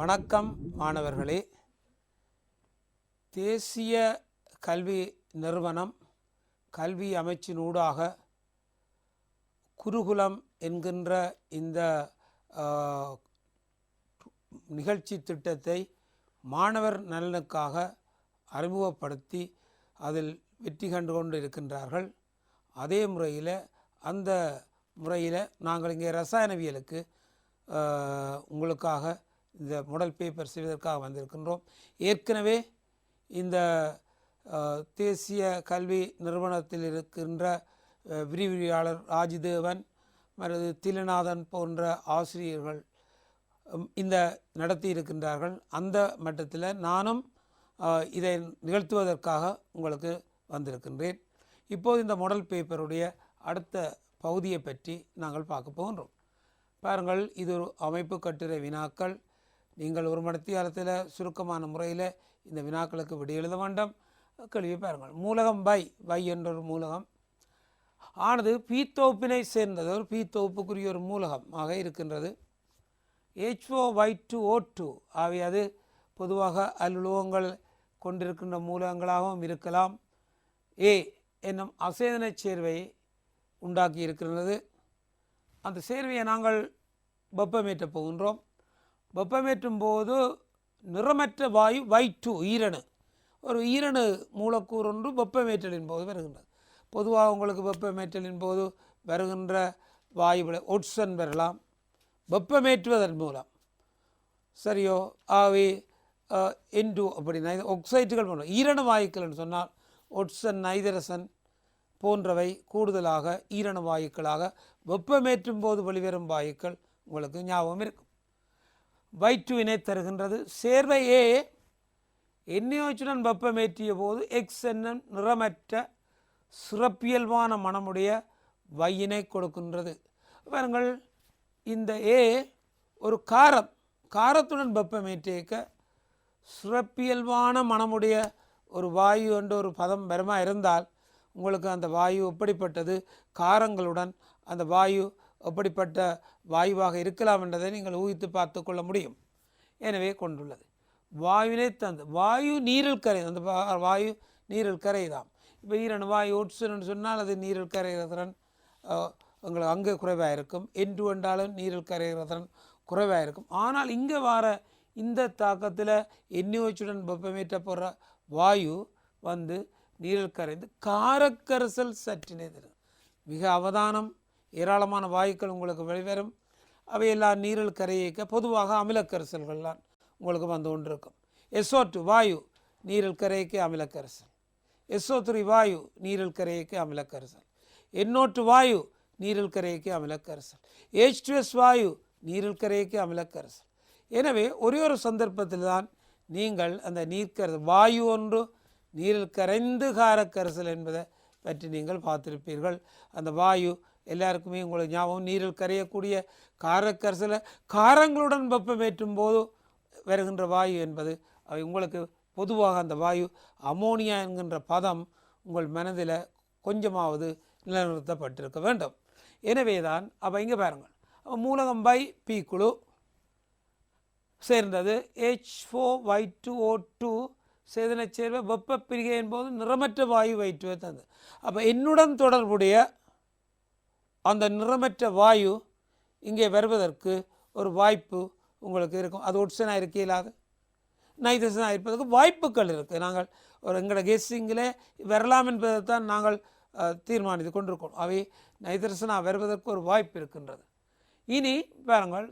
வணக்கம் மாணவர்களே. தேசிய கல்வி நிறுவனம் கல்வி அமைச்சினூடாக குருகுலம் என்கின்ற இந்த நிகழ்ச்சி திட்டத்தை மாணவர் நலனுக்காக அறிமுகப்படுத்தி அதில் வெற்றி கண்டு கொண்டு இருக்கின்றார்கள். அதே முறையில் நாங்கள் இங்கே ரசாயனவியலுக்கு உங்களுக்காக இந்த மாடல் பேப்பர் செய்வதற்காக வந்திருக்கின்றோம். ஏற்கனவே இந்த தேசிய கல்வி நிறுவனத்தில் இருக்கின்ற விரிவுரையாளர் ராஜ்தேவன் மற்றது திலநாதன் போன்ற ஆசிரியர்கள் இந்த நடத்தி இருக்கின்றார்கள். அந்த மட்டத்தில் நானும் இதை நிகழ்த்துவதற்காக உங்களுக்கு வந்திருக்கின்றேன். இப்போது இந்த மாடல் பேப்பருடைய அடுத்த பகுதியை பற்றி நாங்கள் பார்க்க போகின்றோம். பாருங்கள், இது ஒரு அமைப்பு கட்டுரை வினாக்கள். நீங்கள் ஒரு மணித்தியாலத்தில் சுருக்கமான முறையில் இந்த வினாக்களுக்கு விடை எழுத வேண்டும். கேள்வியை பாருங்கள். மூலகம் வை என்ற ஒரு மூலகம் ஆனது பீத்தொகுப்பினை சேர்ந்தது. ஒரு பீத்தொகுப்புக்குரிய ஒரு மூலகமாக இருக்கின்றது. H4Y2O2 ஆகவே அது பொதுவாக அல்லுலோகங்கள் கொண்டிருக்கின்ற மூலகங்களாகவும் இருக்கலாம். A என்னும் அசேதன சேர்வையை உண்டாக்கி இருக்கின்றது. அந்த சேர்வையை நாங்கள் வெப்பமேற்ற போகின்றோம். வெப்பமேற்றும் போது நிறமற்ற வாயு Y2 ஈரணு, ஒரு ஈரணு மூலக்கூறு ஒன்று வெப்பமேற்றலின் போது வருகின்றது. பொதுவாக உங்களுக்கு வெப்பமேற்றலின் போது வருகின்ற வாயுகளை ஒட்சன் பெறலாம் வெப்பமேற்றுவதன் மூலம், சரியோ? ஆகவே N2 அப்படி ஒக்சைட்டுகள் போன்ற ஈரணு வாயுக்கள் என்று சொன்னால் ஒட்சன், நைதரசன் போன்றவை கூடுதலாக ஈரணு வாயுக்களாக வெப்பமேற்றும் போது வெளிவரும் வாயுக்கள் உங்களுக்கு ஞாபகம் இருக்கும். Y2வினை தருகின்றது. சேர்வை A NaOH வெப்பமேற்றிய போது X என்னும் நிறமற்ற சிறப்பியல்பான மனமுடைய வையினை கொடுக்கின்றது. பாருங்கள், இந்த A ஒரு காரத்துடன் வெப்பமேற்றிய சிறப்பியல்பான மனமுடைய ஒரு வாயு என்ற ஒரு பதம் பெறமா இருந்தால் உங்களுக்கு அந்த வாயு எப்படிப்பட்டது, காரங்களுடன் அந்த வாயு எப்படிப்பட்ட வாயுவாக இருக்கலாம் என்றதை நீங்கள் ஊகித்து பார்த்து கொள்ள முடியும். எனவே கொண்டுள்ளது வாயுவினை தந்து வாயு நீரில் கரை, அந்த வாயு நீரில் கரைதான். இப்போ ஈரணு வாயு ஒட்சன் சொன்னால் அது நீரில் கரைகிறதுடன் உங்களுக்கு அங்கே குறைவாக இருக்கும். N2 என்றாலும் நீரில் கரைகிறதுடன் குறைவாக இருக்கும். ஆனால் இங்கே வர இந்த தாக்கத்தில் NaOH வெப்பமேற்ற போகிற வாயு வந்து நீரில் கரைந்து காரக்கரைசல் சற்றினை தரும். மிக அவதானம், ஏராளமான வாயுக்கள் உங்களுக்கு வெளிவரும். அவையெல்லாம் நீரில் கரையிக்க பொதுவாக அமிலக்கரைசல்கள்லாம் உங்களுக்கு வந்து கொண்டிருக்கும். SO2 வாயு நீரில் கரையிக்க அமிலக்கரைசல், SO3 வாயு நீரில் கரையிக்க அமிலக்கரைசல், NO2 வாயு நீரில் கரையிக்க அமிலக்கரைசல், H2S வாயு நீரில் கரையிக்க அமிலக்கரைசல். எனவே ஒரே ஒரு சந்தர்ப்பத்தில் தான் நீங்கள் அந்த நீர்க்கரைசல் வாயு ஒன்று நீரில் கரைந்து காரக்கரைசல் என்பதை பற்றி நீங்கள் பார்த்திருப்பீர்கள். அந்த வாயு எல்லாருக்குமே உங்களுக்கு ஞாபகம், நீரில் கரையக்கூடிய காரக்கரைசலை காரங்களுடன் வெப்பமேற்றும் போது வருகின்ற வாயு என்பது அவை உங்களுக்கு பொதுவாக அந்த வாயு அமோனியா என்கின்ற பதம் உங்கள் மனதில் கொஞ்சமாவது நிலைநிறுத்தப்பட்டிருக்க வேண்டும். எனவே தான் அப்போ இங்கே பாருங்கள், மூலகம் P குழு சேர்ந்தது. H4Y2O2 சேதன சேர்வை வெப்ப பிரிகையின் போது நிறமற்ற வாயு Y2 தந்தது. அப்போ என்னுடன் தொடர்புடைய அந்த நிறமற்ற வாயு இங்கே வருவதற்கு ஒரு வாய்ப்பு உங்களுக்கு இருக்கும். அது ஒட்சனாக இருக்க இல்லாது நைட்ரசனாக இருப்பதற்கு வாய்ப்புகள் இருக்குது. நாங்கள் ஒரு எங்களோட கெஸ்ஸிங்கில் வரலாம் என்பதை தான் நாங்கள் தீர்மானித்து கொண்டிருக்கோம். அவை நைட்ரசனாக வருவதற்கு ஒரு வாய்ப்பு இருக்கின்றது. இனி பாருங்கள்,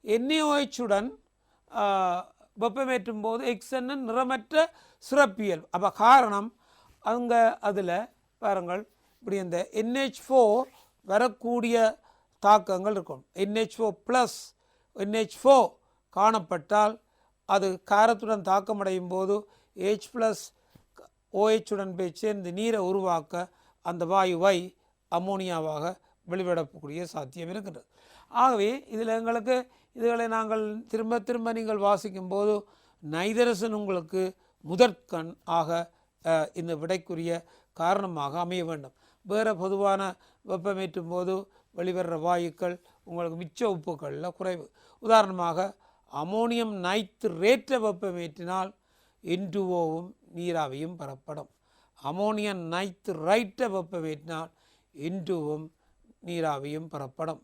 NaOH வெப்பமேற்றும் போது எக்ஸ் என்ன நிறமற்ற சிறப்பியல். அப்போ காரணம் அங்கே அதில் பாருங்கள், இப்படி இந்த NH4 வரக்கூடிய தாக்கங்கள் இருக்கும். NH4+ NH4 காணப்பட்டால் அது காரத்துடன் தாக்கமடையும் போது H+OH போய் சேர்ந்து நீரை உருவாக்க அந்த வாயுவை அமோனியாவாக வெளிவிடக்கூடிய சாத்தியம் இருக்கின்றது. ஆகவே இதில் எங்களுக்கு இதுகளை நாங்கள் திரும்ப திரும்ப நீங்கள் வாசிக்கும் போது நைதரசன் உங்களுக்கு முதற்கண் ஆக இந்த விடைக்குரிய காரணமாக அமைய வேண்டும். வேறு பொதுவான வெப்பமேற்றும் போது வெளிவர்ற வாயுக்கள் உங்களுக்கு மிச்ச உப்புக்களில் குறைவு. உதாரணமாக அமோனியம் நைட்ரேட்டை வெப்பமேற்றினால் N2Oவும் நீராவியும் பெறப்படும். அமோனியம் நைட்ரைட்டை வெப்பமேற்றினால் N2வும் நீராவியும் பெறப்படும்.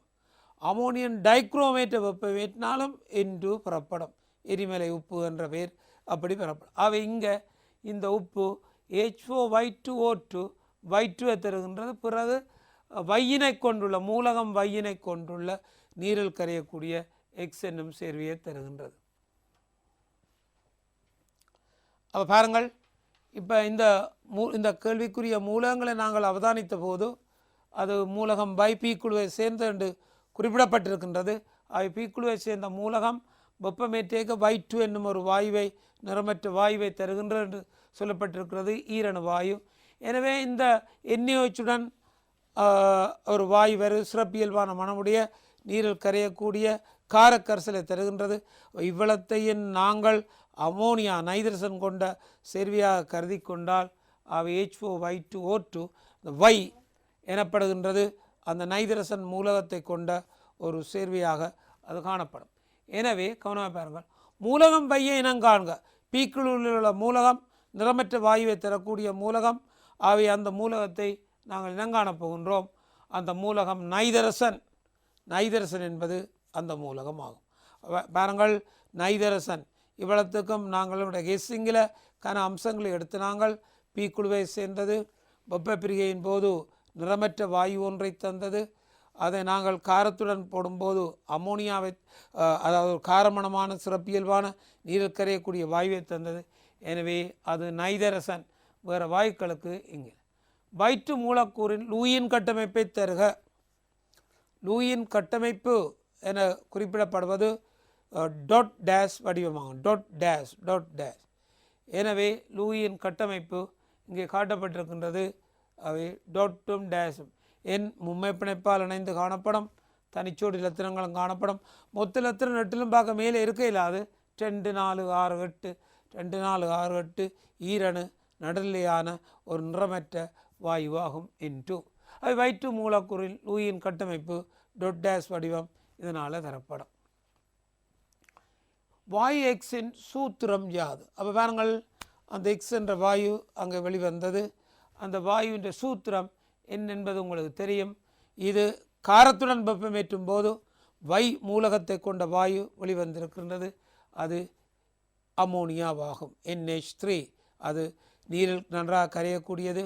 அமோனியம் டைக்ரோமேட்டை வெப்பமேற்றினாலும் N2 பெறப்படும். எரிமலை உப்பு என்ற பெயர் அப்படி பெறப்படும். அவை இங்கே இந்த உப்பு H4Y2O2 Y2 தருகின்றது. பிறகு வையினை கொண்டுள்ள மூலகம் வையினை கொண்டுள்ள நீரில் கரையக்கூடிய X என்னும் சேர்வையை தருகின்றது. அப்போ பாருங்கள், இப்போ இந்த கேள்விக்குரிய மூலகங்களை நாங்கள் அவதானித்த போது அது மூலகம் பை பி குழுவை சேர்ந்த என்று குறிப்பிடப்பட்டிருக்கின்றது. அவை பி குழுவை சேர்ந்த மூலகம் வெப்பமேற்றேக Y2 என்னும் ஒரு வாயுவை நிறமற்ற வாயுவை தருகின்றது என்று சொல்லப்பட்டிருக்கிறது, ஈரணு வாயு. எனவே இந்த NaOH ஒரு வாயு வேறு சிறப்பியல்பான மனமுடைய நீரில் கரையக்கூடிய காரக்கரிசலை தருகின்றது. இவ்வளத்தையும் நாங்கள் அமோனியா நைட்ரசன் கொண்ட சேர்வையாக கருதி கொண்டால் அவை H4Y2O2 Y எனப்படுகின்றது. அந்த நைட்ரசன் மூலகத்தை கொண்ட ஒரு சேர்வையாக அது காணப்படும். எனவே கவனமாக பாருங்கள், மூலகம் வையை இனங்காண்க. பீக்குழுவில் உள்ள மூலகம் நிறமற்ற வாயுவை தரக்கூடிய மூலகம். அவை அந்த மூலகத்தை நாங்கள் இனங்காண போகின்றோம். அந்த மூலகம் நைட்ரசன். நைட்ரசன் என்பது அந்த மூலகம் ஆகும். பாருங்கள், நைட்ரசன் இவ்வளத்துக்கும் நாங்களுடைய கெஸ்ஸிங்கில் கன அம்சங்களை எடுத்து நாங்கள் பீக்குழுவை சேர்ந்தது, வெப்ப பிரிகையின் போது நிறமற்ற வாயு ஒன்றை தந்தது. அதை நாங்கள் காரத்துடன் போடும்போது அமோனியாவை, அதாவது காரமணமான சிறப்பியல்பான நீரில் கரையக்கூடிய வாயுவை தந்தது. எனவே அது நைட்ரசன். வேறு வாயுக்களுக்கு இங்கே வயிற்று மூலக்கூறின் லூயின் கட்டமைப்பை தருக. லூயின் கட்டமைப்பு என குறிப்பிடப்படுவது டொட் டேஷ் வடிவமாகும். Dot dash dot dash. எனவே லூயின் கட்டமைப்பு இங்கே காட்டப்பட்டிருக்கின்றது. அவை டொட்டும் டேஷும் என் மும்மை பிணைப்பால் இணைந்து காணப்படும். தனிச்சோடி இலத்திரங்களும் காணப்படும். மொத்த இலத்திரம் நெட்டிலும் பார்க்க மேலே இருக்க இல்லாது 2 4 6 8 2 4 6 8 ஈரணு நடுநிலையான ஒரு நிறமற்ற வாயுவாகும் N2. அவை வயிற்று மூலக்கூறில் லூயின் கட்டமைப்பு டொட் டேஷ் வடிவம் இதனால் தரப்படும். வாயு எக்ஸின் சூத்திரம் யாது? அப்போ பாருங்கள், அந்த எக்ஸ் என்ற வாயு அங்கே வெளிவந்தது. அந்த வாயுவின் சூத்திரம் என்ன என்பது உங்களுக்கு தெரியும். இது காரத்துடன் வெப்பமேற்றும் போது வை மூலகத்தை கொண்ட வாயு வெளிவந்திருக்கின்றது. அது அமோனியாவாகும். NH3. அது நீரில் நன்றாக கரையக்கூடியது.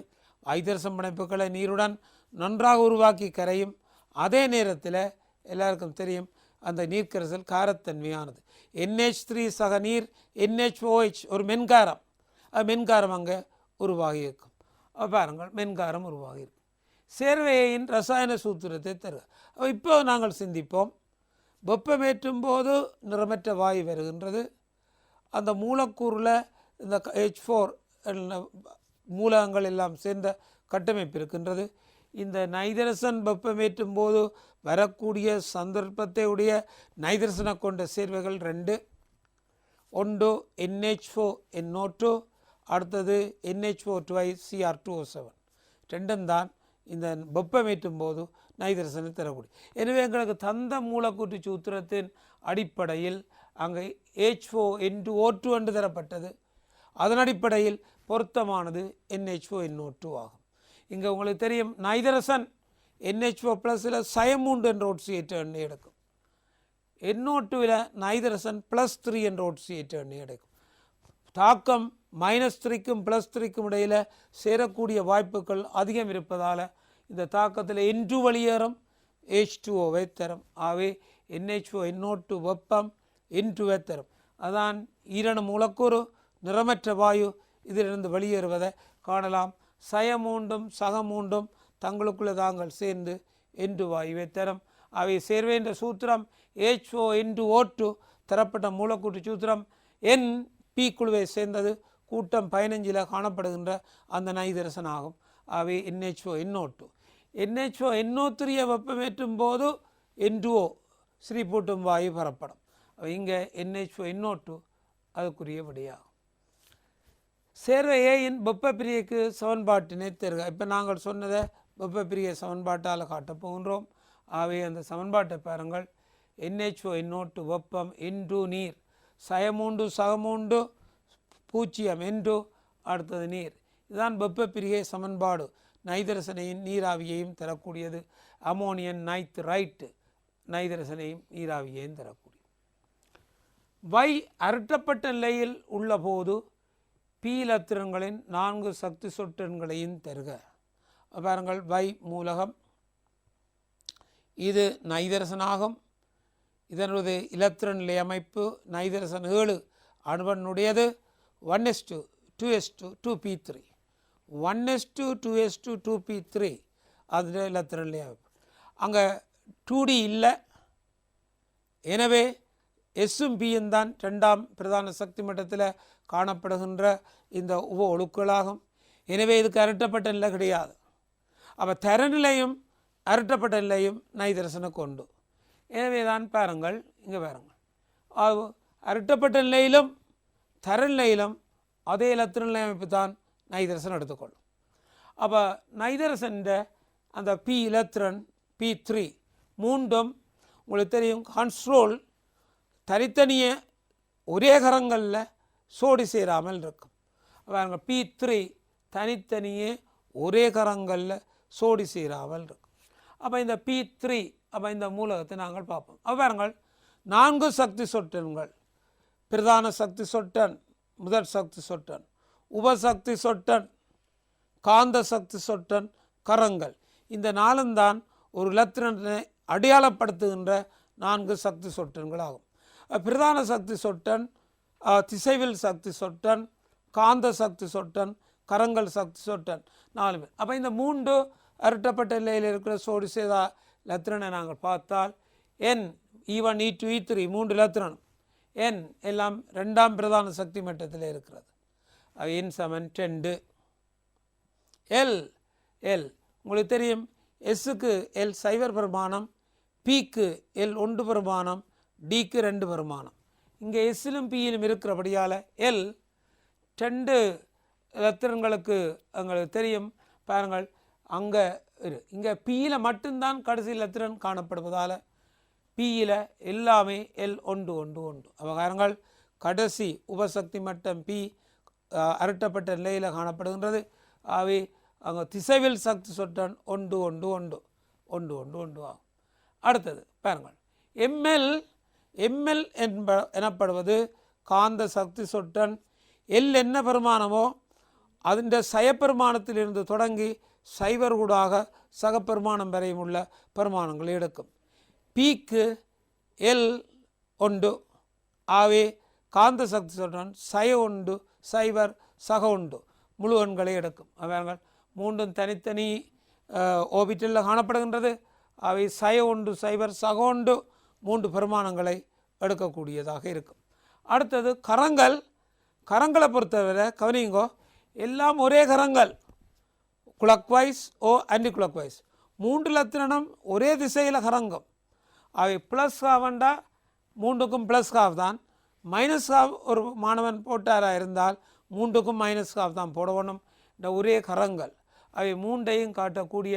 ஐதரசம் பிணைப்புகளை நீருடன் நன்றாக உருவாக்கி கரையும். அதே நேரத்தில் எல்லாருக்கும் தெரியும், அந்த நீர்க்கரைசல் காரத்தன்மையானது. NH3 சக நீர் NHOH ஒரு மென்காரம். மென்காரம் அங்கே உருவாகி இருக்கும். பாருங்கள், மென்காரம் உருவாகி இருக்கும். சேர்வையின் ரசாயன சூத்திரத்தை தருக. இப்போ நாங்கள் சிந்திப்போம். வெப்பமேற்றும் போது நிறமற்ற வாயு வருகின்றது. அந்த மூலக்கூறில் இந்த H4 மூலகங்கள் எல்லாம் சேர்ந்த கட்டமைப்பு இருக்கின்றது. இந்த நைட்ரசன் வெப்பமேற்றும் போது வரக்கூடிய சந்தர்ப்பத்தை உடைய நைட்ரசனை கொண்ட சேர்வைகள் 2. ஒன்று NH4NO2, அடுத்தது NH4 ரெண்டும் தான் இந்த வெப்பமேற்றும் போது நைட்ரசனை தரக்கூடிய. எனவே எங்களுக்கு தந்த மூலக்கூற்று சூத்திரத்தின் அடிப்படையில் அங்கே H4N2O2 என்று தரப்பட்டது. அதன் அடிப்படையில் பொருத்தமானது NH4NO2 ஆகும். இங்கே உங்களுக்கு தெரியும், நைட்ரசன் NH4+ சயம்3 என்ற OCH எண்ணெய் எடுக்கும். NO2 நைட்ரசன் +3 என்ற OCH எண்ணெய் எடுக்கும். தாக்கம் -3க்கும் +3க்கும் இடையில் சேரக்கூடிய வாய்ப்புகள் அதிகம் இருப்பதால் இந்த தாக்கத்தில் N2 வெளியேறும், H2Oவை தரும். ஆகவே NH4NO2 வெப்பம் N2வை தரும். அதான் ஈரணு மூலக்கூறு நிறமற்ற வாயு இதிலிருந்து வெளியேறுவதை காணலாம். சயம்3ம் சக3ம் தங்களுக்குள்ளே தாங்கள் சேர்ந்து N2 வாயுவை தரும். அவை சேர்வை என்ற சூத்திரம் H4N2O2 தரப்பட்ட மூலக்கூற்று சூத்திரம். P குழுவை சேர்ந்தது கூட்டம் 15 காணப்படுகின்ற அந்த நைட்ரசன் ஆகும். அவை NH4NO2. NH4NO3 வெப்பமேற்றும் போது N2O ஸ்ரீபூட்டும் வாயு பெறப்படும். இங்கே NH4NO2 அதுக்குரிய விடையாகும். சேர்வை ஏயின் வெப்ப பிரியைக்கு சமன்பாட்டினை தருக. இப்போ நாங்கள் சொன்னதை வெப்ப பிரிய சமன்பாட்டால் காட்டப் போகின்றோம். ஆகவே அந்த சமன்பாட்டை பாருங்கள். NH4 NO2 வெப்பம் இன்டு நீர், சயமூண்டு சகமூண்டு பூச்சியம் என்று அடுத்தது நீர். இதுதான் வெப்ப பிரிகை சமன்பாடு. நைதரசனையும் நீராவியையும் தரக்கூடியது. அமோனியன் நைட்ரைட் நைதரசனையும் நீராவியையும் தரக்கூடியது. வை அரட்டப்பட்ட நிலையில் உள்ள போது பி இலத்திரன்களின் 4 சக்தி சொற்றன்களையும் தருக. பாருங்கள், வை மூலகம், இது நைதரசனாகும். இதனுடைய இலத்திரன் நிலை அமைப்பு நைதரசன் 7 அணுவனுடையது. 1s2 2s2 2p3 1s2 2s2 2p3 அது இலத்திரன் நிலை அமைப்பு. அங்கே 2D இல்லை. எனவே எஸ்ஸும் பியும் தான் 2ஆம் பிரதான சக்தி மட்டத்தில் காணப்படுகின்ற இந்த உப ஒழுக்களாகும். எனவே இதுக்கு அரட்டப்பட்ட நிலை கிடையாது. அப்போ தரநிலையும் அரட்டப்பட்ட நிலையும் நைதரசனுக்கு உண்டு. எனவே தான் பாருங்கள், இங்கே பாருங்கள், அரட்டப்பட்ட நிலையிலும் தரநிலையிலும் அதே இலத்திரன் நிலை அமைப்பு தான் நைதரசன் எடுத்துக்கொள்ளும். அப்போ நைதரசன் அந்த பி இலத்திரன் P3 மூன்றும் உங்களுக்கு தெரியும் கான்ஸ்ட்ரோல் தனித்தனியே ஒரே கரங்களில் சோடி சேராமல் இருக்கும். பாருங்க, P3 தனித்தனியே ஒரே கரங்களில் சோடி சேராமல் இருக்கும். அப்போ இந்த P3 அப்போ இந்த மூலகத்தை நாங்கள் பார்ப்போம். அப்போ பாருங்கள், 4 சக்தி சொட்டன்கள், பிரதான சக்தி சொட்டன், முதற் சக்தி சொட்டன், உபசக்தி சொட்டன், காந்த சக்தி சொட்டன், கரங்கள். இந்த 4 தான் ஒரு இலத்திரனை அடையாளப்படுத்துகின்ற 4 சக்தி சொட்டன்கள் ஆகும். பிரதான சக்தி சொட்டன், திசைவில் சக்தி சொட்டன், காந்த சக்தி சொட்டன், கரங்கள் சக்தி சொட்டன், 4 பேர். அப்போ இந்த 3 அரட்டப்பட்ட நிலையில் இருக்கிற சோடி சேதா இலத்திரனை நாங்கள் பார்த்தால் N E1 E2 E3 3 இலத்திரன், N எல்லாம் 2ஆம் பிரதான சக்தி மட்டத்தில் இருக்கிறது. N = 2. L உங்களுக்கு தெரியும், எஸ்ஸுக்கு L 0 பரிமாணம், பிக்கு L 1 பரிமாணம், டிக்கு 2 பரிமாணம். இங்கே எஸ்ஸிலும் பியிலும் இருக்கிறபடியால் L 2 இலத்திரன்களுக்கு எங்களுக்கு தெரியும். பாருங்கள், அங்கே இங்கே பியில் மட்டும்தான் கடைசி இலத்திரன் காணப்படுவதால் பியில் எல்லாமே L 1 1 1. அவகாரங்கள் கடைசி உபசக்தி மட்டம் பி அரட்டப்பட்ட நிலையில் காணப்படுகின்றது. அவை அங்கே திசைவில் சக்தி சொட்டன் 1 1 1 1 1 1 ஆகும். அடுத்தது பாருங்கள், எம்எல் எனப்படுவது காந்த சக்தி சொட்டன். எல் என்ன பெருமானமோ அதின் சயப்பெருமானத்திலிருந்து தொடங்கி சைவர் கூடாக சகப்பெருமானம் வரையும் உள்ள பெருமானங்களை எடுக்கும். பிக்கு L 1 ஆவே காந்த சக்தி சொட்டன் சய 1 சைவர் சக 1 முழு எண்களை எடுக்கும். அவர்கள் 3 தனித்தனி ஓபிட்டலில் காணப்படுகின்றது. அவை சய 1 சைவர் சக 1 3 பெருமானங்களை எடுக்கக்கூடியதாக இருக்கும். அடுத்தது கரங்களை பொறுத்தவரை கவனிங்கோ, எல்லாம் ஒரே கரங்கள், குளக்வைஸ் ஓ ஆன்டி குளக்வைஸ். 3 இலத்திரனும் ஒரே திசையில் கரங்கும். அவை ப்ளஸ் ஹாஃப்ண்டா 3க்கும் ப்ளஸ் ஹாஃப் தான், மைனஸ் ஹாஃப் ஒரு மாணவன் போட்டாராக இருந்தால் 3க்கும் மைனஸ் ஹாஃப் தான் போடணும். இந்த ஒரே கரங்கள் அவை 3ஐயும் காட்டக்கூடிய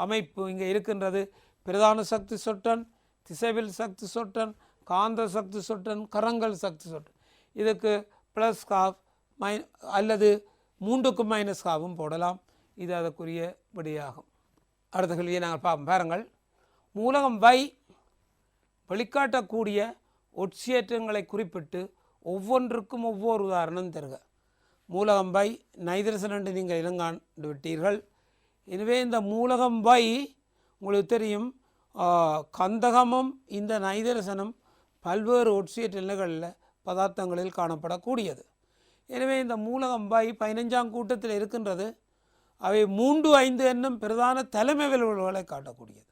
அமைப்பு இங்கே இருக்கின்றது. பிரதான சக்தி சொட்டன், திசைவில் சக்தி சொட்டன், காந்த சக்தி சொட்டன், கரங்கள் சக்தி சொட்டன். இதுக்கு ப்ளஸ் ஹாஃப் அல்லது 3க்கும் மைனஸ் ஹாஃபும் போடலாம். இது அதற்குரிய விடையாகும். அடுத்த கேள்வியை நாங்கள் பார்ப்போம். பாருங்கள், மூலகம் வை வெளிக்காட்டக்கூடிய ஒட்சியேற்றங்களை குறிப்பிட்டு ஒவ்வொன்றுக்கும் ஒவ்வொரு உதாரணம் தருக. மூலகம் வை நைதரசன் என்று நீங்கள் இனங்காண்டு விட்டீர்கள். எனவே இந்த மூலகம் வை உங்களுக்கு தெரியும், கந்தகமும் இந்த நைதரசனும் பல்வேறு ஒட்சியேற்ற நிலைகளில் பதார்த்தங்களில் காணப்படக்கூடியது. எனவே இந்த மூலகம் வை 15ஆம் கூட்டத்தில் இருக்கின்றது. அவை 3 5 என்னும் பிரதான தலைமை விளைவுகளை காட்டக்கூடியது.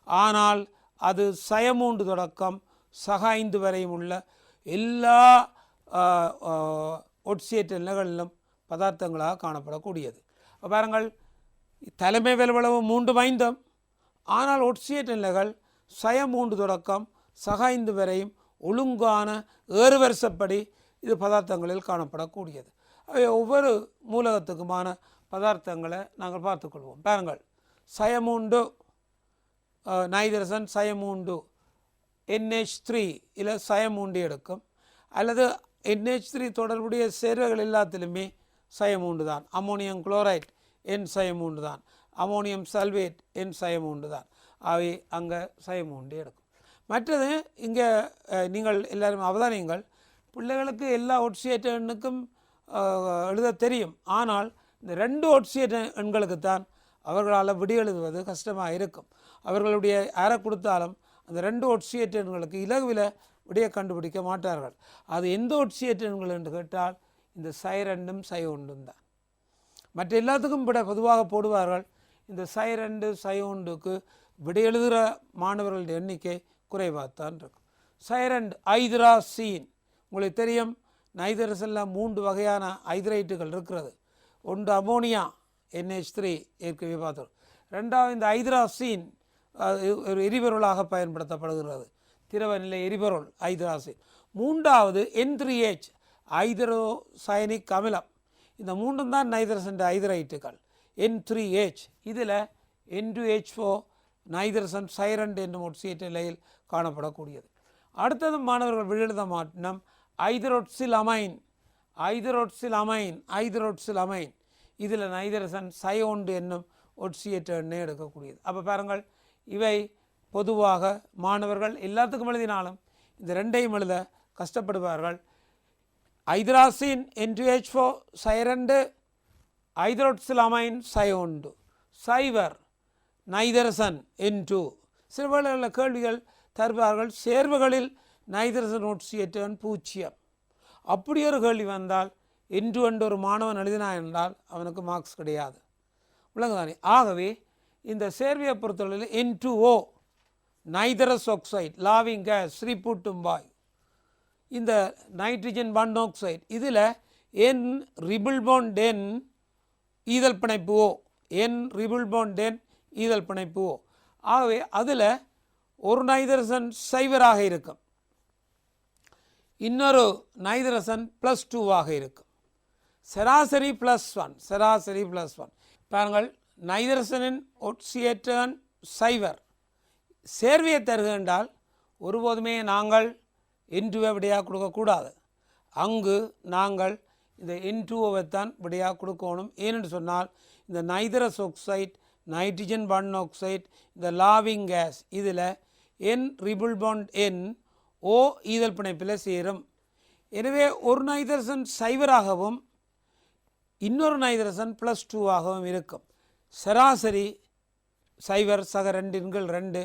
ஆனால் அது சய 3 தொடக்கம் சக 5 வரையும் உள்ள எல்லா ஒட்சியேற்ற நிலைகளிலும் பதார்த்தங்களாக காணப்படக்கூடியது. பாருங்கள், தலைமை விளைவு 3 5, ஆனால் ஒட்சியேற்ற நிலைகள் சய 3 தொடக்கம் சக 5 வரையும் ஒழுங்கான ஏறுவரிசைப்படி இது பதார்த்தங்களில் காணப்படக்கூடியது. அவை ஒவ்வொரு மூலகத்துக்குமான பதார்த்தங்களை நாங்கள் பார்த்துக்கொள்வோம். பாருங்கள், சய 3 நைதரசன் சய 3 NH3 இல சயமூண்டு எடுக்கும், அல்லது NH3 தொடர்புடைய சேர்வைகள் எல்லாத்திலுமே சயமூண்டு தான். அமோனியம் குளோரைட் N சயமூண்டு தான், அமோனியம் சல்வேட் N சயமூண்டு தான். அவை அங்கே சயமூண்டு எடுக்கும். மற்றது இங்கே நீங்கள் எல்லாரும் அவதானியங்கள், பிள்ளைகளுக்கு எல்லா ஒட்சியேற்ற எண்ணுக்கும் எழுத தெரியும். ஆனால் இந்த 2 ஒட்சியேற்ற எண்களுக்குத்தான் அவர்களால் விடி எழுதுவது கஷ்டமாக இருக்கும். அவர்களுடைய யாரை கொடுத்தாலும் அந்த 2 ஒட்சியேற்ற எண்களுக்கு இலகுவில் விடையை கண்டுபிடிக்க மாட்டார்கள். அது எந்த ஒட்சியேற்ற எண்கள் என்று கேட்டால் இந்த சை2ம் சை1ம் தான். மற்ற எல்லாத்துக்கும் விட பொதுவாக போடுவார்கள். இந்த சை2 சை1க்கு விடை எழுதுகிற மாணவர்களுடைய எண்ணிக்கை குறைவாகத்தான் இருக்கும். சை2 ஐதராசீன், உங்களுக்கு தெரியும் நைதரசனில் 3 வகையான ஐதரைட்டுகள் இருக்கிறது. ஒன்று அமோனியா NH3 ஏற்கனவே பார்த்தோம். ரெண்டாவது இந்த ஐதராசீன் ஒரு எரிபொருளாக பயன்படுத்தப்படுகிறது, திரவ நிலை எரிபொருள் ஐதராசீன். மூன்றாவது N3H ஐதரோசயனிக் அமிலம். இந்த 3ம் தான் நைதரசன் ஐதரைட்டுகள். N3H இதில் N2H4 நைதரசன் சை2 என்னும் ஒட்சியேற்ற நிலையில் காணப்படக்கூடியது. அடுத்தது மாணவர்கள் விழுத மாற்றம் ஐதரோட்சில் அமைன். ஐதரோட்சில் அமைன் இதில் நைதரசன் சை1 என்னும் ஒட்சியேற்ற எண்ணெய் எடுக்கக்கூடியது. அப்போ பாருங்கள், இவை பொதுவாக மாணவர்கள் எல்லாத்துக்கும் எழுதினாலும் இந்த 2ஐயும் எழுத கஷ்டப்படுவார்கள். ஐதராசின் N2H4 சை2, ஐதரோட்சில் அமைன் சை1, சைவர் நைதரசன் N2. சில வேளைகளில் கேள்விகள் தருவார்கள், சேர்வுகளில் நைதரசன் ஒட்சியேற்ற எண் 0. அப்படி ஒரு கேள்வி வந்தால் N2 என்று ஒரு மாணவன் எழுதினான் என்றால் அவனுக்கு மார்க்ஸ் கிடையாது. விளங்குதானே? ஆகவே இந்த சேர்வையை பொறுத்தவரையில் N2O நைதரஸ் ஆக்சைடு லாவிங் கேஸ் ஸ்ரீபூட்டும் வாய், இந்த நைட்ரஜன் மோனாக்சைடு இதில் N ரிபிள் பாண்ட் N ஈதல் பிணைப்பு O, N ரிபிள் பாண்ட் N ஈதல் பிணைப்பு O. ஆகவே அதில் ஒரு நைதரசன் சைவராக இருக்கும், இன்னொரு நைதரசன் +2 இருக்கும். சராசரி +1. பாருங்கள், நைதரசனின் ஒட்சியேற்ற எண் சைவர், சேர்வையை தருகின்றால் ஒருபோதுமே நாங்கள் N2வை விடையாக கொடுக்கக்கூடாது. அங்கு நாங்கள் இந்த N2ஓவைத்தான் விடையாக கொடுக்கணும். ஏனென்று சொன்னால் இந்த நைதரஸ் ஆக்சைடு, நைட்ரஜன் மோனாக்சைடு, இந்த லாவிங் கேஸ் இதில் N ரிபிள் பாண்ட் N O ஈதல் பிணைப்பில் சேரும். எனவே ஒரு நைதரசன் சைவராகவும் இன்னொரு நைதரசன் +2 இருக்கும். சராசரி சைவர் சக 2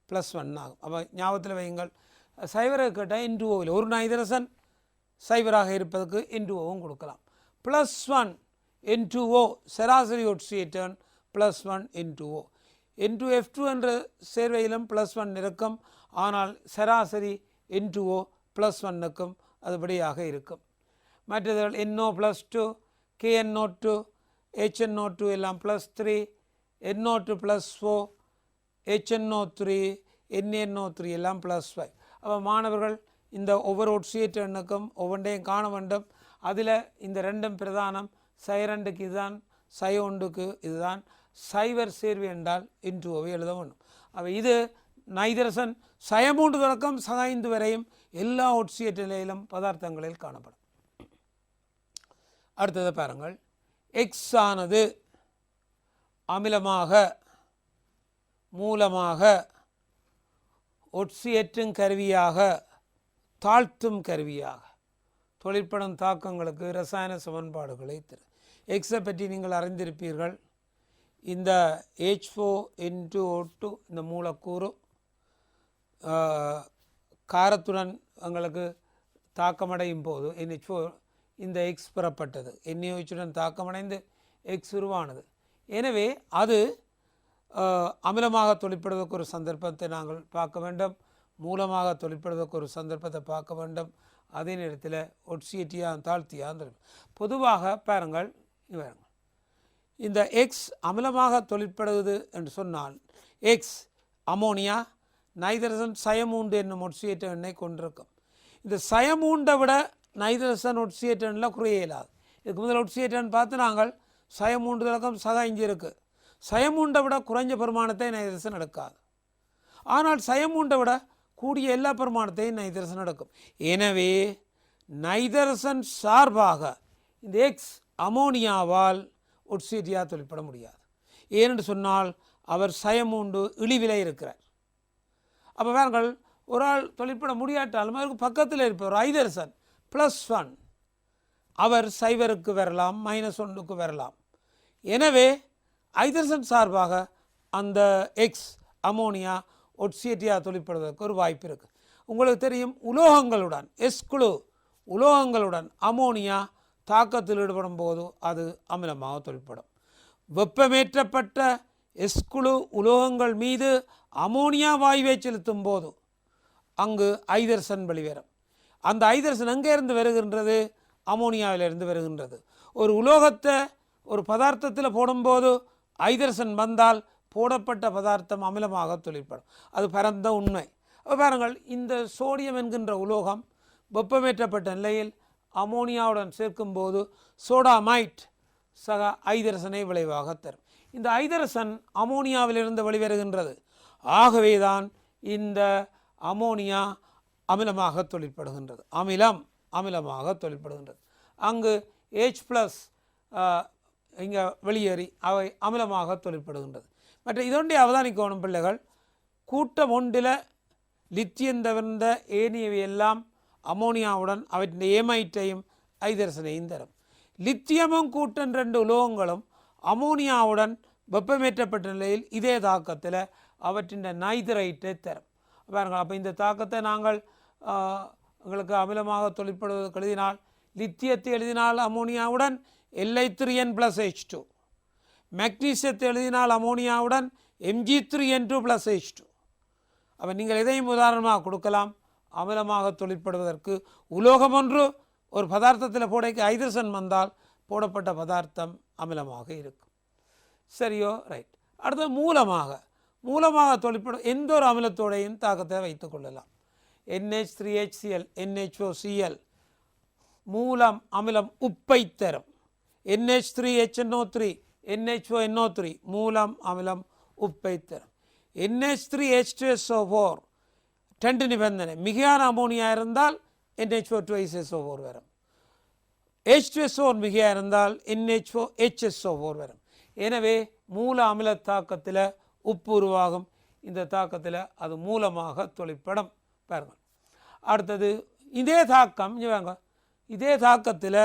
+1 ஆகும். அப்போ ஞாபகத்தில் வையுங்கள், சைவரை கேட்டால் N2ஓவில் ஒரு நைதரசன் சைவராக இருப்பதற்கு N2ஓவும் கொடுக்கலாம். +1 N2O சராசரி ஒட்சியேற்ற எண் +1 N2O. N2F2 என்ற சேர்வையிலும் +1 இருக்கும். ஆனால் சராசரி N2O +1க்கும் அதுபடியாக இருக்கும். மற்றவர்கள் NO+2, KNO2, HNO2 எல்லாம் +3, NO2 +4, HNO3, NNO3 எல்லாம் +5. அப்போ மாணவர்கள் இந்த ஒவ்வொரு ஒட்சியேற்ற எண்ணுக்கும் ஒவ்வொன்றையும் காண வேண்டும். அதில் இந்த 2ம் பிரதானம். சை2க்கு இதுதான், சை1க்கு இதுதான். சைவர் சேர்வு என்றால் N2ஓவை எழுத வேண்டும். அப்போ இது நைதரசன் சை3 தொடக்கம் சை5 வரையும் எல்லா ஒட்சியேற்ற நிலையிலும் பதார்த்தங்களில் காணப்படும். அடுத்தது பாருங்கள், எக்ஸ் ஆனது அமிலமாக, மூலமாக, ஒட்சியேற்றும் கருவியாக, தாழ்த்தும் கருவியாக தொழிற்படும் தாக்கங்களுக்கு இரசாயன சமன்பாடுகளை தரும். எக்ஸை பற்றி நீங்கள் அறிந்திருப்பீர்கள். இந்த H4N2O2 இந்த மூலக்கூறு காரத்துடன் எங்களுக்கு தாக்கமடையும் போது NH4 இந்த எக்ஸ் பெறப்பட்டது. NaOH தாக்கமடைந்து எக்ஸ் உருவானது. எனவே அது அமிலமாக தொழிற்படுவதற்கு ஒரு சந்தர்ப்பத்தை நாங்கள் பார்க்க வேண்டும், மூலமாக தொழிற்படுவதற்கு ஒரு சந்தர்ப்பத்தை பார்க்க வேண்டும். அதே நேரத்தில் ஒட்சியேட்டியாக தாழ்த்தியாக பொதுவாக பாருங்கள், இந்த எக்ஸ் அமிலமாக தொழிற்படுவது என்று சொன்னால் எக்ஸ் அமோனியா நைதரசன் சை3 என்னும் ஒட்சியேற்ற எண்ணை கொண்டிருக்கும். இந்த சை3 விட நைதரசன் ஒட்சியேற்ற எண்ணில் குறைய இயலாது. இதுக்கு முதல் ஒட்சியேற்ற எண் பார்த்து நாங்கள் சை3 தொடக்கம் சை5 இருக்குது. சை3 விட குறைஞ்ச பெருமானத்தை நைதரசன் எடுக்காது. ஆனால் சை3 விட கூடிய எல்லா பிரமாணத்தையும் நைதரசன் எடுக்கும். எனவே நைதரசன் சார்பாக இந்த எக்ஸ் அமோனியாவால் ஒட்சியேட்டியாக தொழிற்பட முடியாது. ஏனென்று சொன்னால் அவர் சயமூண்டு இழிவிலே இருக்கிறார். அப்போ பாருங்கள், ஒரு ஆள் தொழிற்பட முடியாட்டாலும் அவருக்கு பக்கத்தில் இருப்பவர் ஐதரசன் +1 அவர் சைவருக்கு வரலாம், -1க்கு வரலாம். எனவே ஐதரசன் சார்பாக அந்த எக்ஸ் அமோனியா ஒட்சியேட்டியாக தொழிற்படுவதற்கு ஒரு வாய்ப்பு இருக்குது. உங்களுக்கு தெரியும், உலோகங்களுடன் எஸ்குழு உலோகங்களுடன் அமோனியா தாக்கத்தில் ஈடுபடும் போது அது அமிலமாக தொழிற்படும். வெப்பமேற்றப்பட்ட எஸ்குழு உலோகங்கள் மீது அமோனியா வாயுவை செலுத்தும் போது அங்கு ஐதரசன் வெளிவரும். அந்த ஐதரசன் எங்கே இருந்து வருகின்றது? அமோனியாவிலிருந்து வருகின்றது. ஒரு உலோகத்தை ஒரு பதார்த்தத்தில் போடும்போது ஐதரசன் வந்தால் போடப்பட்ட பதார்த்தம் அமிலமாக தொழிற்படும். அது பரந்த உண்மை. பாருங்கள், இந்த சோடியம் என்கின்ற உலோகம் வெப்பமேற்றப்பட்ட நிலையில் அமோனியாவுடன் சேர்க்கும்போது சோடாமைட் சக ஐதரசனை விளைவாக தரும். இந்த ஐதரசன் அமோனியாவிலிருந்து வெளிவருகின்றது. ஆகவேதான் இந்த அமோனியா அமிலமாக தொழிற்படுகின்றது. அமிலமாக தொழிற்படுகின்றது. அங்கு H+ இங்கே வெளியேறி அவை அமிலமாக தொழிற்படுகின்றது. மற்ற இதொன்றை அவதானிக்கணும் பிள்ளைகள், கூட்டம் ஒன்றில் லித்தியம் தவிர்ந்த ஏனையவையெல்லாம் அமோனியாவுடன் அவற்றின் ஏமைட்டையும் ஐதரசனையும் தரும். லித்தியமும் கூட்டம் 2 உலோகங்களும் அமோனியாவுடன் வெப்பமேற்றப்பட்ட நிலையில் இதே தாக்கத்தில் அவற்றின் நைதரைட்டை தரும். பாருங்கள், அப்போ இந்த தாக்கத்தை நாங்கள் எங்களுக்கு அமிலமாக தொழிற்படுவதற்கு எழுதினால், லித்தியத்தை எழுதினால் அமோனியாவுடன் Li3n+H2, மெக்னீசியத்தை எழுதினால் அமோனியாவுடன் Mg3n2+H2. அப்போ நீங்கள் எதையும் உதாரணமாக கொடுக்கலாம். அமிலமாக தொழிற்படுவதற்கு உலோகம் ஒன்று ஒரு பதார்த்தத்தில் போடைக்கு ஐதரசன் வந்தால் போடப்பட்ட பதார்த்தம் அமிலமாக இருக்கும். சரியோ? ரைட். அடுத்து மூலமாக தொழிற்படும் எந்த ஒரு அமிலத்தோடையும் தாக்கத்தை வைத்துக் கொள்ளலாம். NH3HCl, NHOCl மூலம் அமிலம் உப்பை தரும். NH3HNO3, NHONO3 மூலம் அமிலம் உப்பை தரும். NH3H2SO4 2 நிபந்தனை, மிகையான அமோனியா இருந்தால் NHO2SO4 வரும். H2SO4 மிகையாக இருந்தால் NHOHSO4 வரும். எனவே மூல அமில தாக்கத்தில் உப்பு உருவாகும். இந்த தாக்கத்தில் அது மூலமாக தொழிற்படும். பாருங்கள், அடுத்தது இதே தாக்கம் இதே தாக்கத்தில்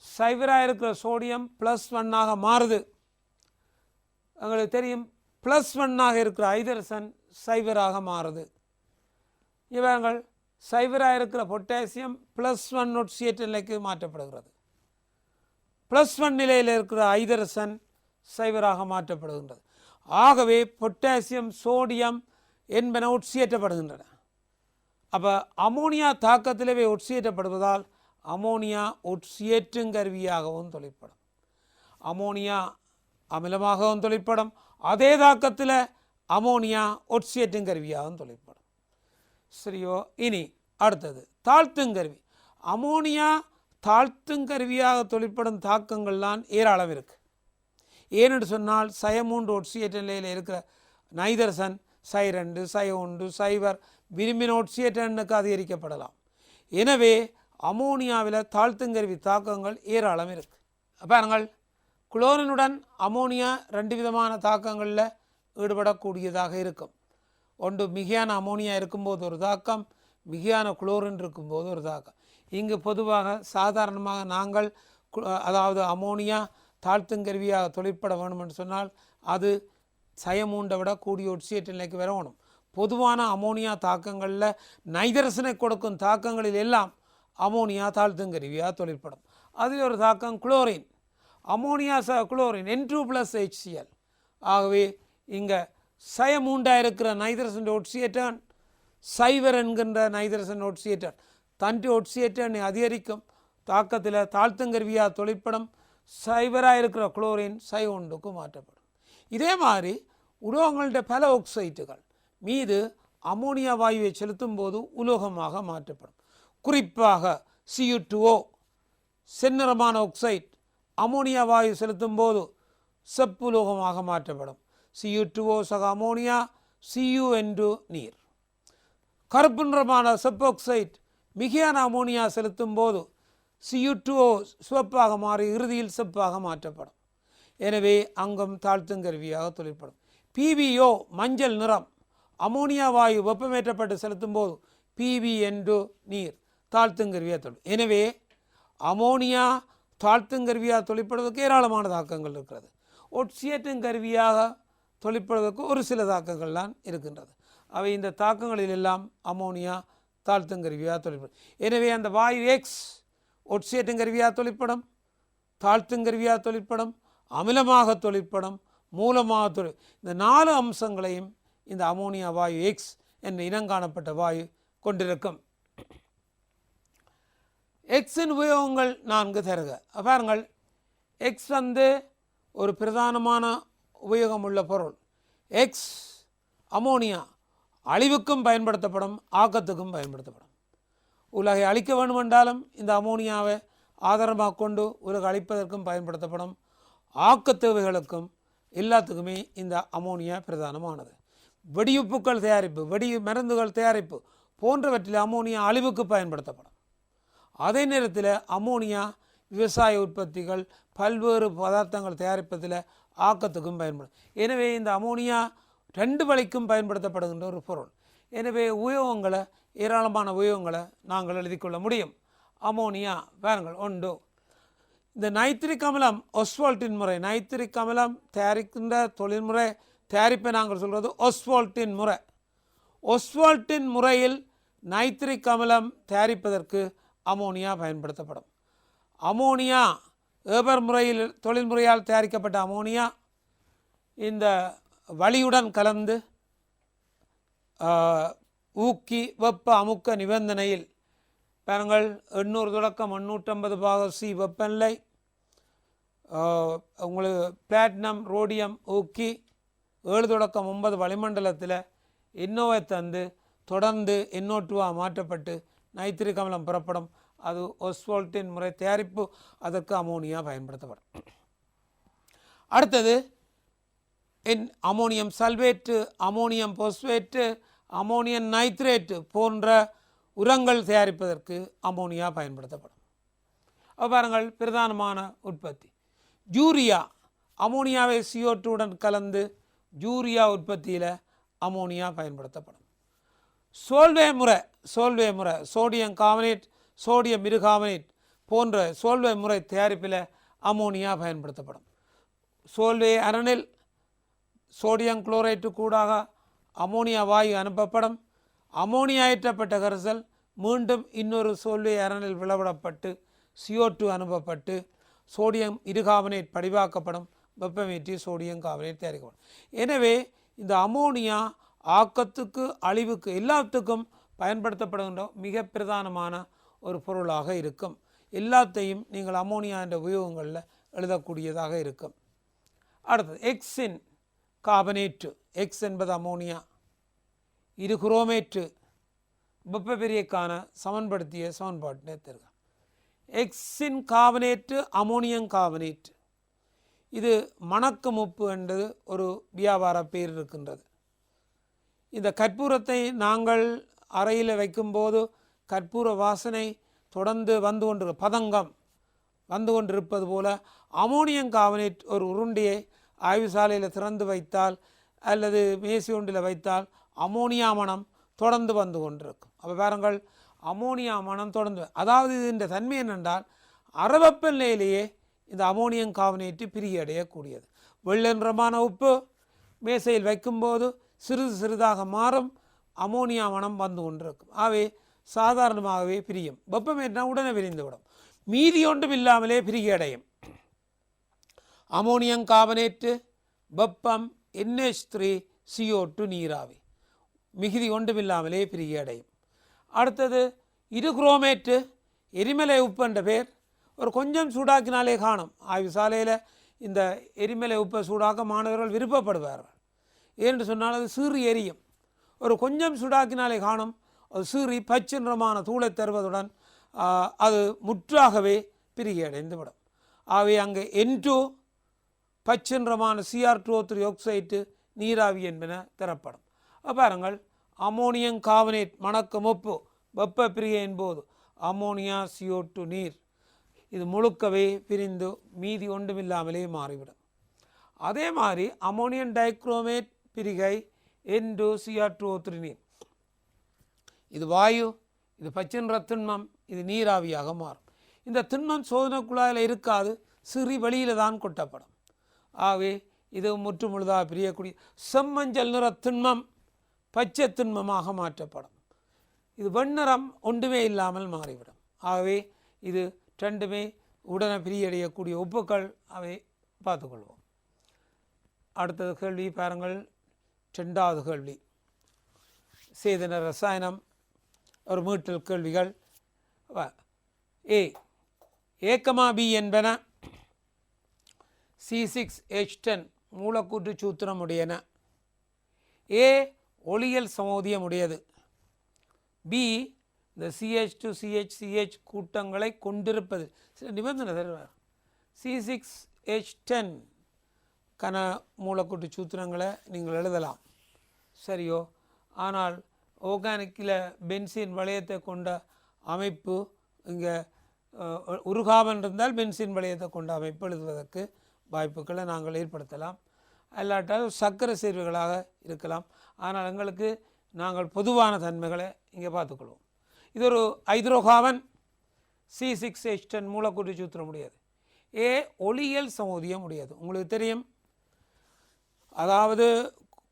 சைவராக இருக்கிற சோடியம் +1 மாறுது. உங்களுக்கு தெரியும், +1 இருக்கிற ஐதரசன் சைவராக மாறுது. இவங்கள் சைவராக இருக்கிற பொட்டாசியம் +1 ஒட்சியேட் நிலைக்கு மாற்றப்படுகிறது. +1 நிலையில் இருக்கிற ஐதரசன் சைவராக மாற்றப்படுகின்றது. ஆகவே பொட்டாசியம் சோடியம் என்பன ஒட்சியேற்றப்படுகின்றன. அப்போ அமோனியா தாக்கத்திலே ஒட்சியேற்றப்படுவதால் அமோனியா ஒட்சியேற்றும் கருவியாகவும் தொழிற்படும். அமோனியா அமிலமாகவும் தொழிற்படும். அதே தாக்கத்தில் அமோனியா ஒட்சியேற்றும் கருவியாகவும் தொழிற்படும். சரியோ? இனி அடுத்தது தாழ்த்துங்கருவி. அமோனியா தாழ்த்துங்கருவியாக தொழிற்படும் தாக்கங்கள்லாம் ஏராளம் இருக்குது. ஏனென்று சொன்னால் -3 ஒட்சியேற்ற நிலையில் இருக்கிற நைதரசன் -2, -1, சைவர் விரும்பின ஒட்சியேற்றனுக்கு அதிகரிக்கப்படலாம். எனவே அமோனியாவில் தாழ்த்துங்கருவி தாக்கங்கள் ஏராளம் இருக்குது. பாருங்கள், குளோரினுடன் அமோனியா 2 விதமான தாக்கங்களில் ஈடுபடக்கூடியதாக இருக்கும். ஒன்று மிகையான அமோனியா இருக்கும்போது ஒரு தாக்கம், மிகையான குளோரின் இருக்கும்போது ஒரு தாக்கம். இங்கு பொதுவாக சாதாரணமாக நாங்கள் அதாவது அமோனியா தாழ்த்துங்கருவியாக தொழிற்பட வேணும் என்று சொன்னால் அது சயமூண்டை விட கூடிய ஒட்சியேற்ற நிலைக்கு வரணும். பொதுவான அமோனியா தாக்கங்களில் நைதரசனை கொடுக்கும் தாக்கங்களில் எல்லாம் அமோனியா தாழ்த்துங்கருவியாக தொழிற்படும். அதில் ஒரு தாக்கம் குளோரின். Ammonia chlorine N2+HCl. ஆகவே இங்கே சயமூண்டாக இருக்கிற நைதரசன் ஒட்சியேட்டன் சைவர் என்கின்ற நைதரசன் ஒட்சியேட்டன் தன்ட்டு ஒட்சியேட்டனை அதிகரிக்கும் தாக்கத்தில் தாழ்த்துங்கருவியாக தொழிற்படும். சைவராக இருக்கிற குளோரின் சை1க்கு மாற்றப்படும். இதே மாதிரி உலோகங்களுடைய பல ஆக்சைட்டுகள் மீது அமோனியா வாயுவை செலுத்தும் போது உலோகமாக மாற்றப்படும். குறிப்பாக Cu2O செந்நிறமான ஆக்சைட் அமோனியா வாயு செலுத்தும் போது செப்புலோகமாக மாற்றப்படும். Cu2O சக அமோனியா, Cu நீர். கருப்பு நிறமான செப்போக்சைட் மிகையான அமோனியா செலுத்தும் போது Cu2O சிவப்பாக மாறி இறுதியில் செப்பாக மாற்றப்படும். எனவே அங்கம் தாழ்த்தும் கருவியாக தொழிற்படும். PbO மஞ்சள் நிறம் அமோனியா வாயு வெப்பமேற்றப்பட்டு செலுத்தும் போது PbN2 நீர் தாழ்த்துங்கருவியாக தொழில். எனவே அமோனியா தாழ்த்துங்கருவியாக தொழிற்படுவதற்கு ஏராளமான தாக்கங்கள் இருக்கிறது. ஒட்சியேற்றும் கருவியாக தொழிற்படுவதற்கு ஒரு சில தாக்கங்கள் தான் இருக்கின்றது. அவை இந்த தாக்கங்களில் எல்லாம் அமோனியா தாழ்த்துங்கருவியாக தொழிற்படும். எனவே அந்த வாயு எக்ஸ் ஒட்சியேற்றும் கருவியாக தொழிற்படும், தாழ்த்துங்கருவியாக தொழிற்படும், அமிலமாக தொழிற்படும், மூலமாக தொழில். இந்த 4 அம்சங்களையும் இந்த அமோனியா வாயு எக்ஸ் என்ற இனங்காணப்பட்ட வாயு கொண்டிருக்கும். எக்ஸின் உபயோகங்கள் 4 தருக. பாருங்கள், எக்ஸ் ஒரு பிரதானமான உபயோகம் உள்ள பொருள். எக்ஸ் அமோனியா அழிவுக்கும் பயன்படுத்தப்படும், ஆக்கத்துக்கும் பயன்படுத்தப்படும். உலகை அழிக்க வேண்டும் என்றாலும் இந்த அமோனியாவை ஆதாரமாக கொண்டு உலகை அழிப்பதற்கும் பயன்படுத்தப்படும், ஆக்க தேவைகளுக்கும் எல்லாத்துக்குமே இந்த அமோனியா பிரதானமானது. வெடியுப்புக்கள் தயாரிப்பு, வெடி மருந்துகள் தயாரிப்பு போன்றவற்றில் அமோனியா அழிவுக்கு பயன்படுத்தப்படும். அதே நேரத்தில் அமோனியா விவசாய உற்பத்திகள் பல்வேறு பதார்த்தங்கள் தயாரிப்பதில் ஆக்கத்துக்கும் பயன்படும். எனவே இந்த அமோனியா 2 வழிக்கும் பயன்படுத்தப்படுகின்ற ஒரு பொருள். எனவே உபயோகங்களை ஏராளமான உபயோகங்களை நாங்கள் எழுதிக்கொள்ள முடியும். அமோனியா பாருங்கள் உண்டு. இந்த நைட்ரிக் அமிலம் ஒஸ்வால்ட்டின் முறை, நைட்ரிக் அமிலம் தயாரிக்கின்ற தொழில்முறை தயாரிப்பை நாங்கள் சொல்கிறது ஒஸ்வால்ட்டின் முறை. ஒஸ்வால்ட்டின் முறையில் நைட்ரிக் அமிலம் தயாரிப்பதற்கு அமோனியா பயன்படுத்தப்படும். அமோனியா ஏபர் முறையில் தொழில்முறையால் தயாரிக்கப்பட்ட அமோனியா இந்த வளியுடன் கலந்து ஊக்கி வெப்ப அமுக்க நிபந்தனையில் பாருங்கள் 800 தொடக்கம் 850 பாக சி வெப்பநிலை, உங்களுக்கு பிளாட்டினம் ரோடியம் ஊக்கி 7 தொடக்கம் 9 வளிமண்டலத்தில் இன்னோவை தந்து தொடர்ந்து NO2 மாற்றப்பட்டு நைட்ரிக் அமிலம் புறப்படும். அது ஒஸ்வால்ட்டின் முறை தயாரிப்பு. அதற்கு அமோனியா பயன்படுத்தப்படும். அடுத்தது அமோனியம் சல்வேட்டு, அமோனியம் போஸ்பேட்டு, அமோனியம் நைட்ரேட்டு போன்ற உரங்கள் தயாரிப்பதற்கு அமோனியா பயன்படுத்தப்படும். பாருங்கள், பிரதானமான உற்பத்தி யூரியா, அமோனியாவை CO2 கலந்து யூரியா உற்பத்தியில் அமோனியா பயன்படுத்தப்படும். சோல்வே முறை சோடியம் கார்பனேட், சோடியம் இருகார்பனேட் போன்ற சோல்வே முறை தயாரிப்பில் அமோனியா பயன்படுத்தப்படும். சோல்வே அரணில் சோடியம் குளோரைட்டு கூடாக அமோனியா வாயு அனுப்பப்படும். அமோனியா ஏற்றப்பட்ட கரைசல் மீண்டும் இன்னொரு சோல்வே அரணில் விளவிடப்பட்டு CO2 அனுப்பப்பட்டு சோடியம் இருகார்பனேட் படிவாக்கப்படும். வெப்பமேற்றி சோடியம் கார்பனேட் தயாரிக்கப்படும். எனவே இந்த அமோனியா ஆக்கத்துக்கு அழிவுக்கு எல்லாத்துக்கும் பயன்படுத்தப்படுகின்ற மிக பிரதானமான ஒரு பொருளாக இருக்கும். எல்லாத்தையும் நீங்கள் அமோனியா என்ற உபயோகங்களில் எழுதக்கூடியதாக இருக்கும். அடுத்தது எக்ஸின் கார்பனேட்டு, எக்ஸ் என்பது அமோனியா, இது குரோமேட்டு வெப்பப்பிரியக்கான சமன்படுத்திய சமன்பாட்டினை தருக. எக்ஸின் கார்பனேட்டு அமோனியம் கார்பனேட்டு, இது மணக்கும் உப்பு என்பது ஒரு வியாபார பேர் இருக்கின்றது. இந்த கற்பூரத்தை நாங்கள் அறையில் வைக்கும்போது கற்பூர வாசனை தொடர்ந்து வந்து கொண்டு பதங்கம் வந்து கொண்டிருப்பது போல அமோனியம் கார்பனேட் ஒரு உருண்டையை ஆய்வு சாலையில் திறந்து வைத்தால் அல்லது மேசி ஒன்றில் வைத்தால் அமோனியா மனம் தொடர்ந்து வந்து கொண்டிருக்கும். அப்போ பாருங்கள், அமோனியா மனம் தொடர்ந்து, அதாவது இந்த தன்மை என்னென்றால் அறவெப்ப நிலையிலேயே இந்த அமோனியம் கார்பனேட்டு பிரியடையக்கூடியது. வெள்ளென்றமான உப்பு மேசையில் வைக்கும்போது சிறிது சிறிதாக மாறும், அமோனியா மனம் வந்து கொண்டிருக்கும். ஆகவே சாதாரணமாகவே பிரியும். வெப்பமேற்றினா உடனே விரிந்துவிடும். மீதி ஒன்றும் இல்லாமலே பிரிகையடையும். அமோனியம் கார்பனேட்டு வெப்பம் NH3CO2 நீராவி மிகுதி ஒன்றுமில்லாமலே பிரிகையடையும். அடுத்தது இருகுரோமேட்டு, எரிமலை உப்பு என்ற பேர். ஒரு கொஞ்சம் சூடாக்கினாலே காணும். ஆய்வு சாலையில் இந்த எரிமலை உப்பை சூடாக்க மாணவர்கள் விருப்பப்படுவார்கள். ஏனென்று சொன்னால் அது சீறி எரியும். ஒரு கொஞ்சம் சூடாக்கினாலே காணும். அது சீறி பச்சை நிறமான தூளை தருவதுடன் அது முற்றாகவே பிரிகையடைந்து விடும். ஆகவே அங்கே N2 பச்சை நிறமான Cr2O3 ஆக்சைட்டு நீராவி என்பன தரப்படும். பாருங்கள், அமோனியம் கார்பனேட் மணக்கும் உப்பு வெப்ப பிரிகையின் போது அமோனியா CO2 நீர் இது முழுக்கவே பிரிந்து மீதி ஒன்றுமில்லாமலே மாறிவிடும். அதே மாதிரி அமோனியம் டைக்ரோமேட் பிரிகை N2Cr2O3 நீர் இது வாயு, இது பச்சை நிற திண்மம், இது நீராவியாக மாறும். இந்த திண்மம் சோதனை குழாயில் இருக்காது, சிறி வெளியில் தான் கொட்டப்படும். ஆகவே இது முற்று முழுதாக பிரியக்கூடிய செம்மஞ்சள் நிற திண்மம் பச்சை திண்மமாக மாற்றப்படும். இது வெண்ணிறம் ஒன்றுமே இல்லாமல் மாறிவிடும். ஆகவே இது ரெண்டுமே உடனே பிரியடையக்கூடிய உப்புக்கள். அவை பார்த்துக்கொள்வோம். அடுத்தது கேள்வி பாருங்கள். 2வது கேள்வி சேதன ரசாயனம் ஒரு மீட்டல் கேள்விகள். A,B என்பன C6H10 மூலக்கூற்று சூத்திரம் உடையன. A ஒளியல் சமோதியம் உடையது. B இந்த CH2CH கூட்டங்களை கொண்டிருப்பது. சில நிபந்தனை தருவார். C6H10 கன மூலக்கூற்று சூத்திரங்களை நீங்கள் எழுதலாம், சரியோ? ஆனால் ஆர்கானிக்கில் பென்சீன் வளையத்தை கொண்ட அமைப்பு இங்கே உருகாவன் இருந்தால் பென்சீன் வளையத்தை கொண்ட அமைப்பு எழுதுவதற்கு வாய்ப்புகளை நாங்கள் ஏற்படுத்தலாம். அல்லாட்டால் சர்க்கரை சேர்வுகளாக இருக்கலாம். ஆனால் எங்களுக்கு நாங்கள் பொதுவான தன்மைகளை இங்கே பார்த்துக்கொள்வோம். இது ஒரு ஹைட்ரோகார்பன் C6H10 மூலக்கூற்று சூத்திரம் உடையது. A ஒளியியல் சமோதியம் உடையது. உங்களுக்கு தெரியும், அதாவது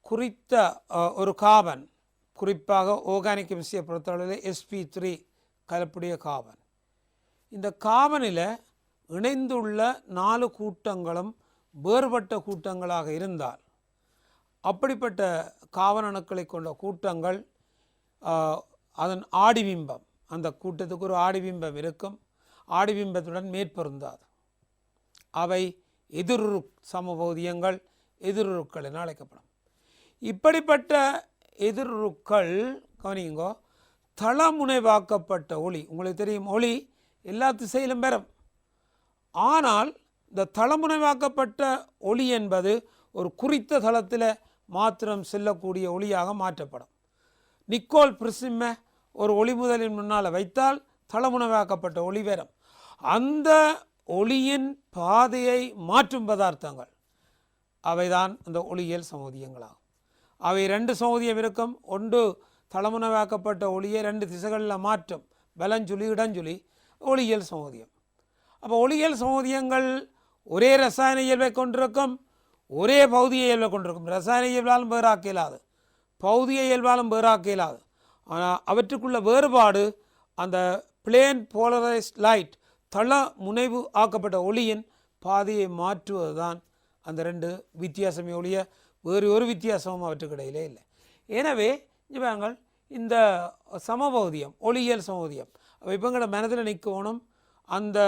குறித்த ஒரு கார்பன், குறிப்பாக ஆர்கானிக் கெமிஸ்ட்ரியை பொறுத்தளவில் sp3 கலப்புடைய கார்பன், இந்த கார்பனில் இணைந்துள்ள 4 கூட்டங்களும் வேறுபட்ட கூட்டங்களாக இருந்தால், அப்படிப்பட்ட கார்பன் அணுக்களை கொண்ட கூட்டங்கள் அதன் ஆடிபிம்பம், அந்த கூட்டத்துக்கு ஒரு ஆடிபிம்பம் இருக்கும், ஆடிபிம்பத்துடன் மேற்பொருந்தாது. அவை எதிருரு சமபோதியங்கள், எதிருருக்கள் என அழைக்கப்படும். இப்படிப்பட்ட எதிருருக்கள் கவனிங்கோ, தளமுனைவாக்கப்பட்ட ஒளி, உங்களுக்கு தெரியும் ஒளி எல்லா திசையிலும் பெறும். ஆனால் இந்த தளமுனைவாக்கப்பட்ட ஒளி என்பது ஒரு குறித்த தளத்தில் மாத்திரம் செல்லக்கூடிய ஒளியாக மாற்றப்படும். நிக்கோல் பிரிஸ்மை ஒரு ஒளி முதலின் முன்னால் வைத்தால் தளமுனைவாக்கப்பட்ட ஒளி பெறும். அந்த ஒளியின் பாதையை மாற்றும் பதார்த்தங்கள் அவைதான் அந்த ஒளியியல் சமோதியங்களாகும். அவை 2 சமோதியம் இருக்கும். ஒன்று தளமுனைவாக்கப்பட்ட ஒளியை 2 திசைகளில் மாற்றும், வலஞ்சுழி இடஞ்சுழி, ஒளியியல் சமோதியம். அப்போ ஒளியியல் சமோதியங்கள் ஒரே ரசாயன இயல்பை கொண்டிருக்கும், ஒரே பௌதிக இயல்பை கொண்டிருக்கும். ரசாயன இயல்பாலும் வேறாக்க இயலாது, பௌதிக இயல்பாலும் வேறாக்க இயலாது. ஆனால் அவற்றுக்குள்ள வேறுபாடு அந்த பிளேன் போலரைஸ்ட் லைட், தள முனைவு ஆக்கப்பட்ட ஒளியின் பாதையை மாற்றுவது தான் அந்த 2 வித்தியாசமே ஒழிய வேறு ஒரு வித்தியாசமும் அவற்றுக்கு இடையிலே இல்லை. எனவே பாருங்கள், இந்த சமபௌதியம் ஒளியியல் சமோதியம் இப்போ எங்களோட மனதில் நிற்கணும். அந்த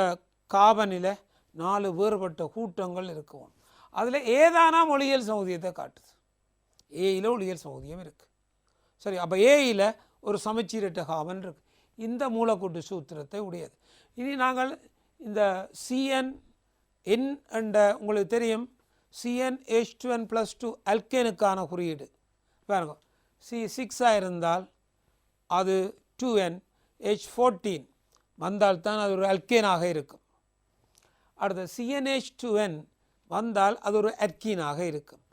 கார்பனில் 4 வேறுபட்ட கூட்டங்கள் இருக்கணும். அதில் ஏதானாம் ஒளியியல் சமோதியத்தை காட்டுது. ஏயில் ஒளியியல் சமோதியம் இருக்குது, சரி. அப்போ ஏயில் ஒரு சமச்சீரற்ற கார்பன் இருக்குது. இந்த மூலக்கூட்டு சூத்திரத்தை உடையது. இனி நாங்கள் இந்த CN என்ற உங்களுக்கு தெரியும், CnH2n+2 அல்கேனுக்கான குறியீடு பாருங்க. C6 இருந்தால் அது 2n, H14 வந்தால் தான் அது ஒரு அல்கேனாக இருக்கும். அடுத்த CnH2n வந்தால் அது ஒரு அர்கீனாக இருக்கும்.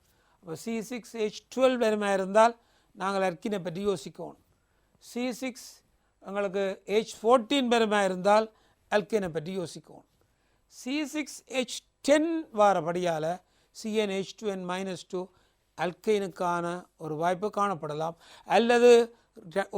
அப்போ C6H12 வெறுமையாக இருந்தால் நாங்கள் அர்கீனை பற்றி யோசிக்கணும். C6 எங்களுக்கு H14 பெருமையாக இருந்தால் அல்கேனை பற்றி யோசிக்கணும். C6H10 வாரபடியால் CnH2n-2 அல்கைனுக்கான ஒரு வாய்ப்பு காணப்படலாம். அல்லது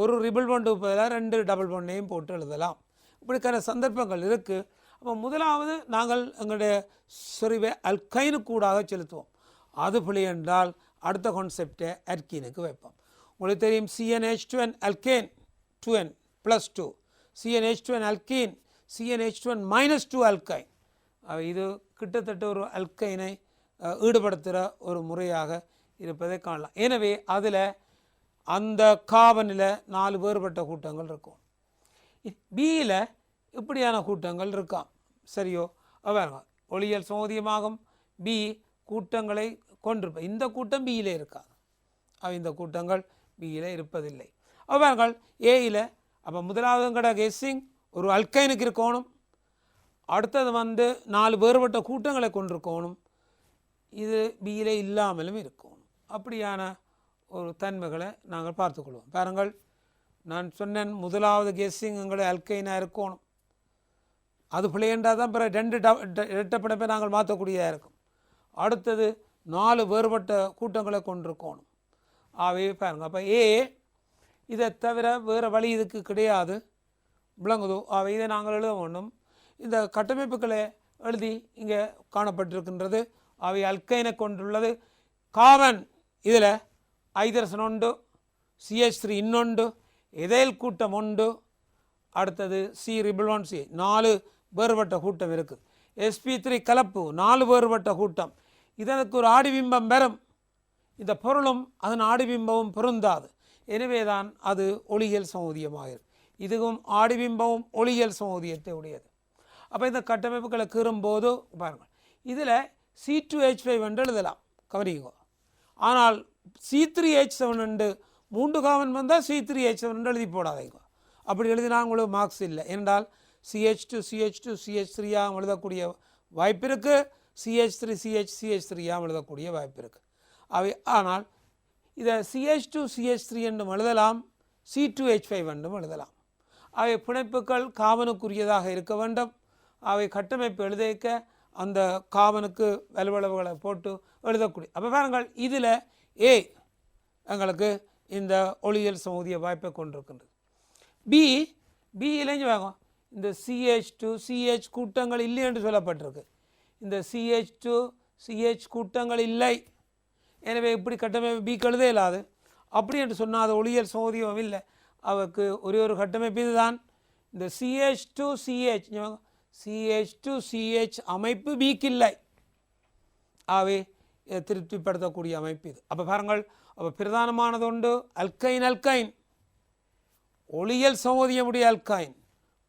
ஒரு ரிபிள் பாண்டுக்கு பதிலாக 2 டபுள் பாண்டையும் போட்டு எழுதலாம். இப்படிக்கான சந்தர்ப்பங்கள் இருக்குது. அப்போ முதலாவது நாங்கள் எங்களுடைய சொறிவை அல்கைனுக்கூடாக செலுத்துவோம். அது பிழை என்றால் அடுத்த கான்செப்டை அர்கீனுக்கு வைப்போம். உங்களுக்கு தெரியும், CnH2n alkane 2n+2, CnH2n alkene, CnH2n-2 alkyne. இது கிட்டத்தட்ட ஒரு அல்கைனை ஈடுபடுத்துகிற ஒரு முறையாக இருப்பதை காணலாம். எனவே அதில் அந்த கார்பனில் 4 வேறுபட்ட கூட்டங்கள் இருக்கும். பியில் இப்படியான கூட்டங்கள் இருக்காம், சரியோ? பாருங்க, ஒளியியல் சமோதியமாகும் பி கூட்டங்களை கொண்டிருப்ப. இந்த கூட்டம் பியிலே இருக்காது. இந்த கூட்டங்கள் பியில் இருப்பதில்லை. அவர்கள் ஏயில் அப்போ முதலாவதுங்கட கெஸ்ஸிங் ஒரு அல்கைனுக்கு இருக்கணும். அடுத்தது 4 வேறுபட்ட கூட்டங்களை கொண்டிருக்கணும். இது பியில் இல்லாமலும் இருக்கணும். அப்படியான ஒரு தன்மைகளை நாங்கள் பார்த்துக்கொள்வோம். பாருங்கள், நான் சொன்னேன் முதலாவது கெஸ்ஸிங் எங்களை அல்கைனாக இருக்கணும். அது பிள்ளையண்டாக தான் பிறகு 2 இரட்டைப்பிணைப்பை நாங்கள் மாற்றக்கூடியதாக இருக்கும். அடுத்தது 4 வேறுபட்ட கூட்டங்களை கொண்டிருக்கணும். ஆகவே பாருங்கள், அப்போ ஏ இதை தவிர வேறு வழி இதுக்கு கிடையாது. விளங்குதோ? அவை இதை நாங்கள் எழுத வேண்டும். இந்த கட்டமைப்புகளை எழுதி இங்கே காணப்பட்டிருக்கின்றது. அவை அல்கைனை கொண்டுள்ளது. கார்பன் இதில் ஐதரசன் உண்டு, CH3 இன்னொன்று, எதைல் கூட்டம் உண்டு, அடுத்தது C-RiC 4 வேறுபட்ட கூட்டம் இருக்குது. sp3 கலப்பு 4 வேறுபட்ட கூட்டம். இதற்கு ஒரு ஆடிபிம்பம் பெறும். இந்த பொருளும் அதன் ஆடிபிம்பமும் பொருந்தாது. எனவே தான் அது ஒளியியல் சமூதியமாகிறது. இதுவும் ஆடிபிம்பமும் ஒளியியல் சமூதியத்தை உடையது. அப்போ இந்த கட்டமைப்புகளை கீறும்போது பாருங்கள், இதில் C2H5 என்று எழுதலாம், கவனிங்கோ. ஆனால் C3H7 என்று 3 கார்பன் வந்தால் C3H7 என்று எழுதி போடாதீங்க. அப்படி எழுதினா உங்களுக்கு மார்க்ஸ் இல்லை. என்றால் CH2 CH2 CH3 எழுதக்கூடிய வாய்ப்பு இருக்குது. CH3 CH3 எழுதக்கூடிய வாய்ப்பு இருக்குது. அவை ஆனால் இதை CH2 CH3 என்றும் எழுதலாம், C2H5 என்றும் எழுதலாம். அவை பிணைப்புகள் கார்பனுக்குரியதாக இருக்க வேண்டும். அவை கட்டமைப்பு எழுதிக்க அந்த கார்பனுக்கு வலுவளவுகளை போட்டு எழுதக்கூடிய. அப்போ பாருங்கள், இதில் ஏ எங்களுக்கு இந்த ஒளியியல் சமூதிய வாய்ப்பை கொண்டிருக்கின்றது. பியிலேஞ்சு வாங்க, இந்த CH2 CH கூட்டங்கள் இல்லை என்று சொல்லப்பட்டிருக்கு. இந்த CH2 CH கூட்டங்கள் இல்லை. எனவே இப்படி கட்டமைப்பு பிக்கு எழுத இல்லாது. அப்படி என்று சொன்னால் அது ஒளியியல் சமூதியம் இல்லை. அவருக்கு ஒரே ஒரு கட்டமைப்பு இதுதான். இந்த CH2 CH அமைப்பு பிக்கு இல்லை. ஆகவே திருப்திப்படுத்தக்கூடிய அமைப்பு இது. அப்போ பாருங்கள், அப்போ பிரதானமானது உண்டு அல்கைன் ஒளியியல் சமூதியமுடைய அல்கைன்.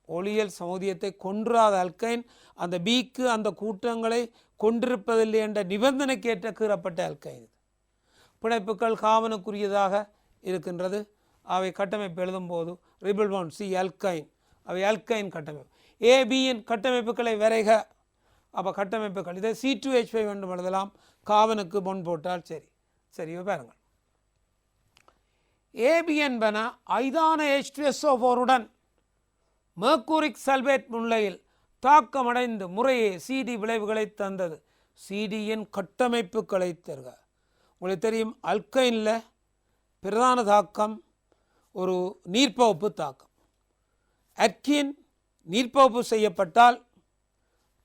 ஒளியியல் சமூதியத்தை கொன்றாத அல்கைன் அந்த பிக்கு அந்த கூட்டங்களை கொண்டிருப்பதில்லை என்ற நிபந்தனைக்கேற்ற கீறப்பட்ட அல்கைன். பிணைப்புகள் கார்பனுக்குரியதாக இருக்கின்றது. அவை கட்டமைப்பு எழுதும்போது ரிபிள் பாண்ட் C அல்கைன், அவை அல்கைன் கட்டமைப்பு. ஏபியின் கட்டமைப்புகளை வரைக. அப்போ கட்டமைப்புகள் இதை C2H5 என்று எழுதலாம். கார்பனுக்கு பொன் போட்டால் சரி பாருங்கள். ஏபி என்பன ஐதான H2SO4 மெர்க்கூரிக் சல்பேட் முன்னிலையில் தாக்கமடைந்து முறையே CD விளைவுகளை தந்தது. CDயின் கட்டமைப்புகளை தருக. உங்களுக்கு தெரியும், அல்கைனில் பிரதான தாக்கம் ஒரு நீர்ப்பகுப்பு தாக்கம். அர்க்கின் நீர்ப்பகுப்பு செய்யப்பட்டால்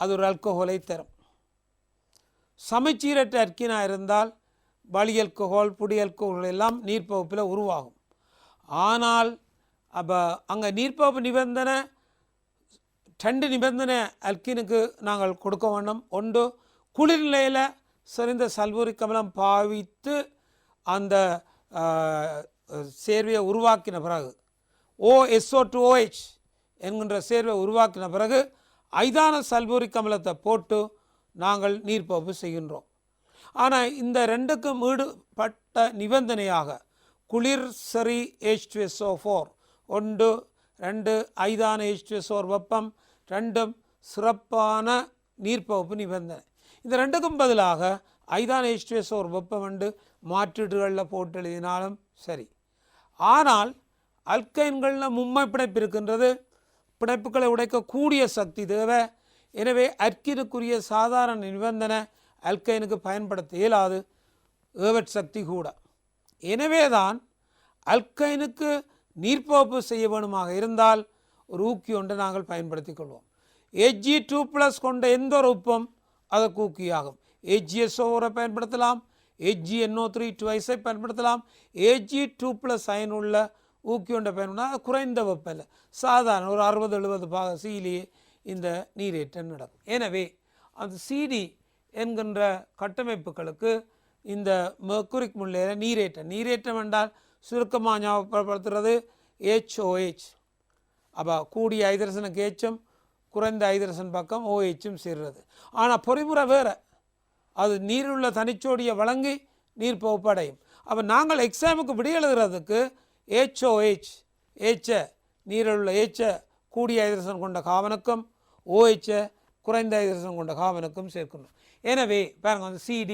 அது ஒரு அல்கஹோலை தரும். சமச்சீரற்ற அர்க்கினாக இருந்தால் வலி அல்கஹோல் புடி அல்கஹோல் எல்லாம் நீர்ப்பகுப்பில் உருவாகும். ஆனால் அப்போ அங்கே நீர்ப்பகுப்பு நிபந்தனை 2 நிபந்தனை அல்கினுக்கு நாங்கள் கொடுக்க வேண்டும். ஒன்று, குளிர்நிலையில் செறிந்த சல்பூரிக் அமிலம் பாவித்து அந்த சேர்வையை உருவாக்கின பிறகு OSO2OH என்கின்ற சேர்வை உருவாக்கின பிறகு ஐதான சல்பூரிக் அமிலத்தை போட்டு நாங்கள் நீர்ப்பகுப்பு செய்கின்றோம். ஆனால் இந்த 2க்கும் ஈடுபட்ட நிபந்தனையாக குளிர் சரி H2SO4 1 2 ஐதான H2SO4 வெப்பம் 2 சிறப்பான நீர்ப்பகுப்பு நிபந்தனை. இந்த 2க்கும் பதிலாக ஐதான H2SO4 வெப்பம் என்று மாற்றீடுகளில் போட்டு எழுதினாலும் சரி. ஆனால் அல்கைன்களில் மும்மை பிணைப்பு இருக்கின்றது. பிணைப்புகளை உடைக்கக்கூடிய சக்தி தேவை. எனவே அர்க்கினுக்குரிய சாதாரண நிபந்தனை அல்கைனுக்கு பயன்படுத்த இயலாது, ஏவட் சக்தி கூட. எனவே தான் அல்கைனுக்கு நீர்ப்பகுப்பு செய்ய வேணுமாக இருந்தால் ஒரு ஊக்கி ஒன்றை நாங்கள் பயன்படுத்தி கொள்வோம். Hg2+ கொண்ட எந்த ஒரு உப்பும் அதற்கு ஊக்கியாகும். HgSO4 பயன்படுத்தலாம், HgNO3 ட்வைஸை பயன்படுத்தலாம். Ag2+ அயன் உள்ள ஊக்கி ஒன்றை பயன்படுத்தினா குறைந்த வெப்பம், சாதாரண ஒரு 60-70 பாக சீலியே இந்த நீரேற்றம் நடக்கும். எனவே அந்த CD என்கின்ற கட்டமைப்புகளுக்கு இந்த மெர்க்குரிக் முன்னிலையில் நீரேற்றம் என்றால் சுருக்கமாக ஞாபகப்படுத்துறது HOH. அப்போ கூடிய ஐதரசனுக்கு Hம் குறைந்த ஐதரசன் பக்கம் OHம் சேர்றது. ஆனால் பொறிமுறை வேறு. அது நீரிலுள்ள தனிச்சோடியை வழங்கி நீர்ப்பகுப்பு அடையும். அப்போ நாங்கள் எக்ஸாமுக்கு விடை எழுதுறதுக்கு HOH ஏச்ச நீரிலுள்ள ஏச்ச கூடிய ஐதரசன் கொண்ட காவனுக்கும் OH குறைந்த ஐதரசன் கொண்ட காவனுக்கும் சேர்க்கணும். எனவே பாருங்கள் அந்த CD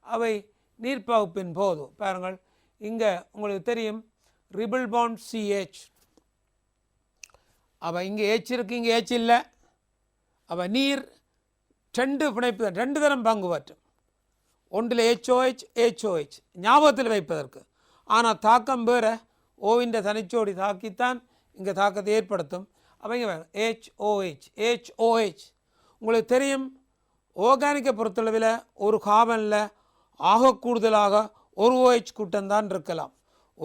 அவை நீர்ப்பகுப்பின் போது பாருங்கள் இங்கே உங்களுக்கு தெரியும் ரிபிள் பாண்ட் CH. அப்போ இங்கே H இருக்குது, இங்கே H இல்லை. அப்போ நீர் ரெண்டு பிணைப்பு தான், ரெண்டு தரம் பங்கு பற்றும். ஒன்றில் HOH ஞாபகத்தில் வைப்பதற்கு. ஆனால் தாக்கம் வேறு ஓவின் தனிச்சோடி தாக்கித்தான் இங்கே தாக்கத்தை ஏற்படுத்தும். அப்போ இங்கே HOH உங்களுக்கு தெரியும் ஆர்கானிக்கை பொறுத்தளவில் ஒரு கார்பனில் ஆக கூடுதலாக ஒரு OH கூட்டம்தான் இருக்கலாம்.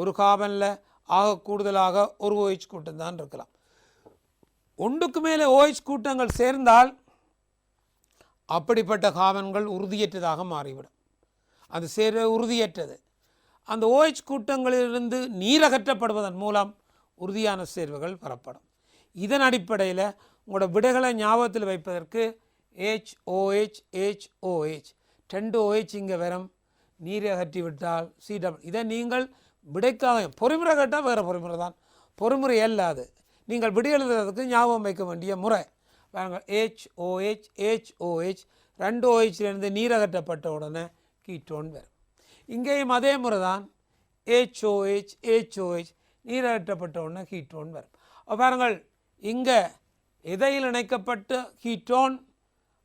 ஒரு கார்பனில் ஆக கூடுதலாக ஒரு OH கூட்டம்தான் இருக்கலாம். ஒன்றுக்கு மேலே OH கூட்டங்கள் சேர்ந்தால் அப்படிப்பட்ட கார்பன்கள் உறுதியற்றதாக மாறிவிடும். அது சேர்வை உறுதியற்றது. அந்த OH கூட்டங்களிலிருந்து நீர் அகற்றப்படுவதன் மூலம் உறுதியான சேர்வுகள் பெறப்படும். இதன் அடிப்படையில் உங்களோட விடைகளை ஞாபகத்தில் வைப்பதற்கு HOH ரெண்டு OH இங்கே வரும். நீரை அகற்றி விட்டால் CW. இதை நீங்கள் விடைக்காக பொறிமுறை கேட்டால் வேறு பொறிமுறை தான், பொறிமுறை அல்லாது நீங்கள் விடை எழுதுறதுக்கு ஞாபகம் வைக்க வேண்டிய முறை. HOH ரெண்டு OHலேருந்து நீர் அகற்றப்பட்ட உடனே கீட்டோன் வரும். இங்கேயும் அதே முறை தான் HOH நீர் அகற்றப்பட்ட உடனே கீட்டோன் வரும். பாருங்கள் இங்கே எதையில் இணைக்கப்பட்ட கீட்டோன்,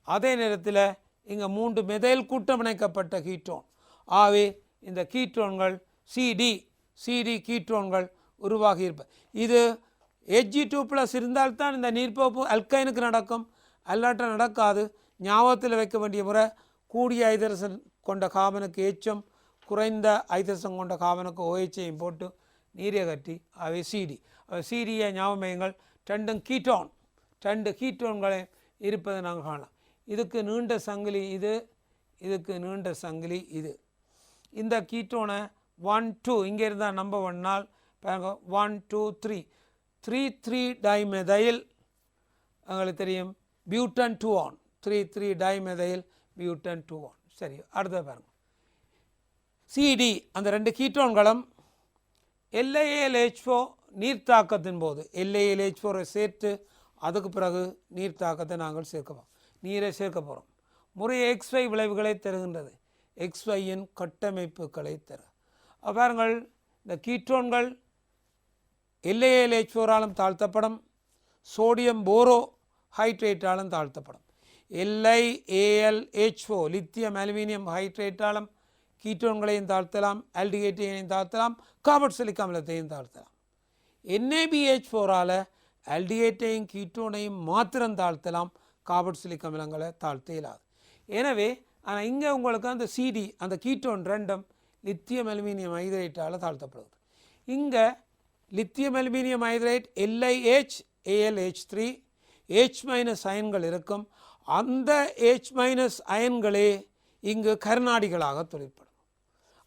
அதே நேரத்தில் இங்கே 3 மெதைல் கூட்டம் இணைக்கப்பட்ட கீட்டோன். ஆகவே இந்த கீட்டோன்கள் CD கீட்டோன்கள் உருவாகி இருப்ப. இது Hg2+ இருந்தால்தான் இந்த நீர்ப்பகுப்பு அல்கைனுக்கு நடக்கும், அல்லாட்ட நடக்காது. ஞாபகத்தில் வைக்க வேண்டிய முறை கூடிய ஐதரசன் கொண்ட கார்பனுக்கு Hம் குறைந்த ஐதரசன் கொண்ட கார்பனுக்கு OHையும் போட்டு நீரை கட்டி அவை CDயை ஞாபகம் வையுங்கள். ரெண்டும் கீட்டோன், ரெண்டு கீட்டோன்களை இருப்பதை நாங்கள் காணலாம். இதுக்கு நீண்ட சங்கிலி இது, இதுக்கு நீண்ட சங்கிலி இது. இந்த கீட்டோனை 1 2 இங்கே இருந்தால் நம்பர் 1 நாள் 1 2 3 டைமெதைல் உங்களுக்கு தெரியும் பியூட்டன் 2 3 டைமெதைல் பியூட்டன் 2 சரி. அடுத்த பாருங்க CD அந்த ரெண்டு கீட்டோன்களும் LALH4 நீர்த்தாக்கத்தின் போது LALH4 சேர்த்து அதுக்கு பிறகு நீர்த்தாக்கத்தை நாங்கள் நீரை சேர்க்க போகிறோம். முறைய XY விளைவுகளை தருகின்றது, XYயின் கட்டமைப்புகளை தர. பாருங்கள் இந்த கீட்டோன்கள் LALH4ஆலும் தாழ்த்தப்படும், சோடியம் போரோ ஹைட்ரேட்டாலும் தாழ்த்தப்படும். LiAlH4 லித்தியம் அலுமினியம் ஹைட்ரேட்டாலும் கீட்டோன்களையும் தாழ்த்தலாம், ஆல்டிஹைடையும் தாழ்த்தலாம், கார்பாக்சிலிக் அமிலத்தையும் தாழ்த்தலாம். NaBH4ஆல் ஆல்டிஹைடையும் கீட்டோனையும் மாத்திரம் தாழ்த்தலாம், கார்பாக்சிலிக் அமிலங்களை தாழ்த்த இயலாது. எனவே ஆனால் இங்கே உங்களுக்கு அந்த CD அந்த கீட்டோன் ரெண்டும் லித்தியம் அலுமினியம் ஹைட்ரேட்டால் தாழ்த்தப்படுது. இங்கே lithium aluminium hydrate LiHAlH3 H- அயன்கள் இருக்கும். அந்த H- அயன்களே இங்கு கருநாடிகளாக தொழிற்படும்.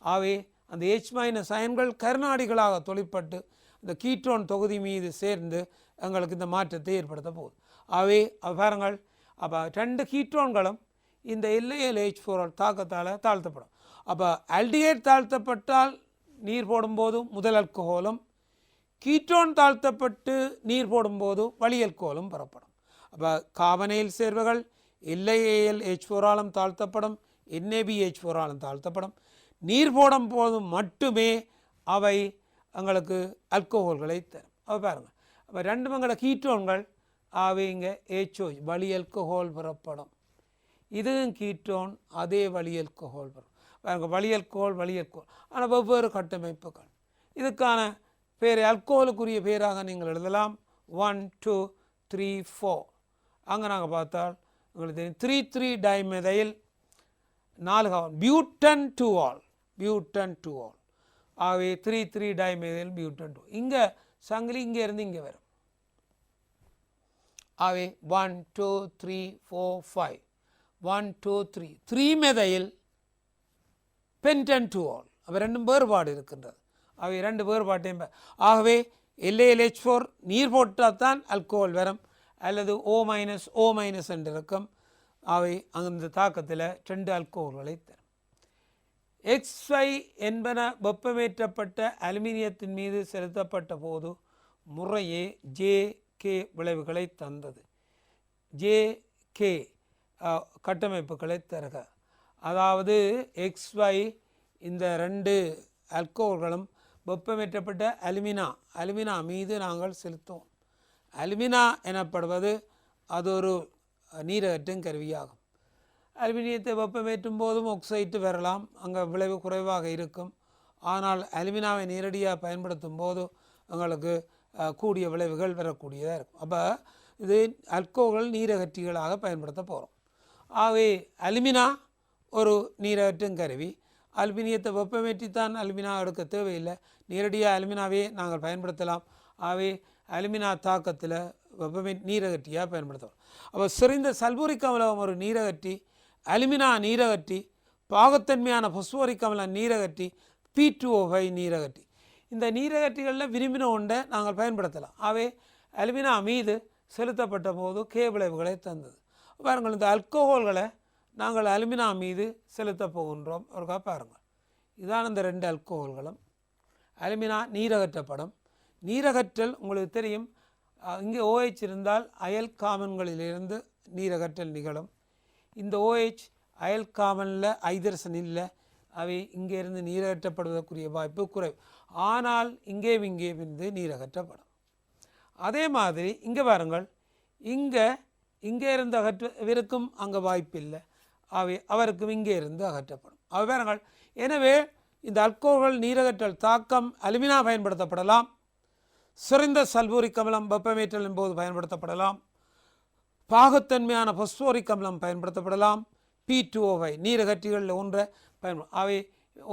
ஆகவே அந்த H- அயன்கள் கருநாடிகளாக தொழிற்பட்டு இந்த கீட்டோன் தொகுதி மீது சேர்ந்து எங்களுக்கு இந்த மாற்றத்தை ஏற்படுத்த போகுது. ஆகவே பாருங்கள் அப்போ ரெண்டு கீட்டோன்களும் இந்த LaLH4 தாக்கத்தால் தாழ்த்தப்படும். அப்போ ஆல்டிஹைட் தாழ்த்தப்பட்டால் நீர் போடும்போது முதல் அல்கஹோலும், கீட்டோன் தாழ்த்தப்பட்டு நீர் போடும்போது வழி அல்கஹோலும் பெறப்படும். அப்போ கார்பனைல் சேர்வுகள் LaLH4ஆலும் தாழ்த்தப்படும், NaBH4ஆலும் தாழ்த்தப்படும். நீர் போடும் போது மட்டுமே அவை எங்களுக்கு அல்கஹோல்களை தரும். அப்போ பாருங்கள் அப்போ ரெண்டு எங்களோட கீட்டோன்கள் ஆகவே இங்கே HOH வழி அல்கஹோல் பெறப்படும். இதுவும் கீட்டோன் அதே வழி அல்கஹோல் பெறும். பாருங்கள் வழி அல்கஹோல் ஆனால் வெவ்வேறு கட்டமைப்புகள். இதுக்கான பேர் அல்கோஹோலுக்குரிய பேராக நீங்கள் எழுதலாம் 1 2 3 4. அங்கே நாங்கள் பார்த்தால் உங்களுக்கு தெரியும் 3 டைமெதைல் 4 பியூட்டன் 2 ஆல் ஆகவே 3 டைமெதைல் பியூட்டன் 2. இங்கே சங்கிலி இங்கே இருந்து இங்கே வரும். ஆகவே 1 2 3 4 5 1 2 3 மெதைல் பென்டன் 2 ஆல். அவை ரெண்டும் வேறுபாடு இருக்கின்றது. அவை ரெண்டு வேறுபாட்டையும் ஆகவே LaLH4 நீர் போட்டால் தான் அல்கோஹோல் வரும், அல்லது O- என்று இருக்கும். அவை அந்த தாக்கத்தில் ரெண்டு அல்கோஹோல்களை தரும். XY என்பன வெப்பமேற்றப்பட்ட அலுமினியத்தின் மீது செலுத்தப்பட்ட போது முறையே JK விளைவுகளை தந்தது. JK கட்டமைப்புகளை தருக. அதாவது XY இந்த ரெண்டு அல்கோல்களும் வெப்பமேற்றப்பட்ட அலுமினா மீது நாங்கள் செலுத்துவோம். அலுமினா எனப்படுவது அது ஒரு நீரகற்றும் கருவியாகும். அலுமினியத்தை வெப்பமேற்றும் போதும் ஆக்சைடு வரலாம், அங்கே விளைவு குறைவாக இருக்கும். ஆனால் அலுமினாவை நேரடியாக பயன்படுத்தும் போது எங்களுக்கு கூடிய விளைவுகள் வரக்கூடியதாக இருக்கும். அப்போ இது அல்கோல்கள் நீரகற்றிகளாக பயன்படுத்த போகிறோம். ஆகவே அலுமினா ஒரு நீரகற்றும் கருவி. அலுமினியத்தை வெப்பமேற்றித்தான் அலுமினா எடுக்க தேவையில்லை, நேரடியாக அலுமினாவே நாங்கள் பயன்படுத்தலாம். ஆகவே அலுமினா தாக்கத்தில் நீரகற்றியாக பயன்படுத்தலாம். அப்போ செறிந்த சல்பூரிக் அமிலம் ஒரு நீரகற்றி, அலுமினா நீரகற்றி, பாகத்தன்மையான பாஸ்போரிக் அமிலம் நீரகற்றி, P2O5 நீரகற்றி. இந்த நீரகற்றிகளில் விரும்பின ஒன்றை நாங்கள் பயன்படுத்தலாம். ஆகவே அலுமினா மீது செலுத்தப்பட்ட போது K விளைவுகளை தந்தது. பாருங்கள், இந்த அல்கோஹோல்களை நாங்கள் அலுமினா மீது செலுத்த போகின்றோம். ஒருக்கா பாருங்கள், இதான் இந்த ரெண்டு அல்கோஹோல்களும். அலுமினா நீரகற்றப்படும். நீரகற்றல் உங்களுக்கு தெரியும், இங்கே OH இருந்தால் அயல் காமன்களிலிருந்து நீரகற்றல் நிகழும். இந்த OH அயல் காமனில் ஐதரசன் இல்லை, அவை இங்கே இருந்து நீரகற்றப்படுவதற்குரிய வாய்ப்பு குறைவு. ஆனால் இங்கே இருந்து நீரகற்றப்படும். அதே மாதிரி இங்கே பாருங்கள், இங்கே இருந்து அகற்றவிருக்கும் அங்கே வாய்ப்பு இல்லை, அவருக்கும் இங்கே இருந்து அகற்றப்படும். பாருங்கள், எனவே இந்த அல்கோல்கள் நீரகற்றல் தாக்கம் அலுமினா பயன்படுத்தப்படலாம், சிறந்த சல்பூரிக் அமிலம் வெப்பமேற்றலின் போது பயன்படுத்தப்படலாம், பாகத்தன்மையான பாஸ்போரிக் அமிலம் பயன்படுத்தப்படலாம், P2O5 நீரகற்றிகளில் அவை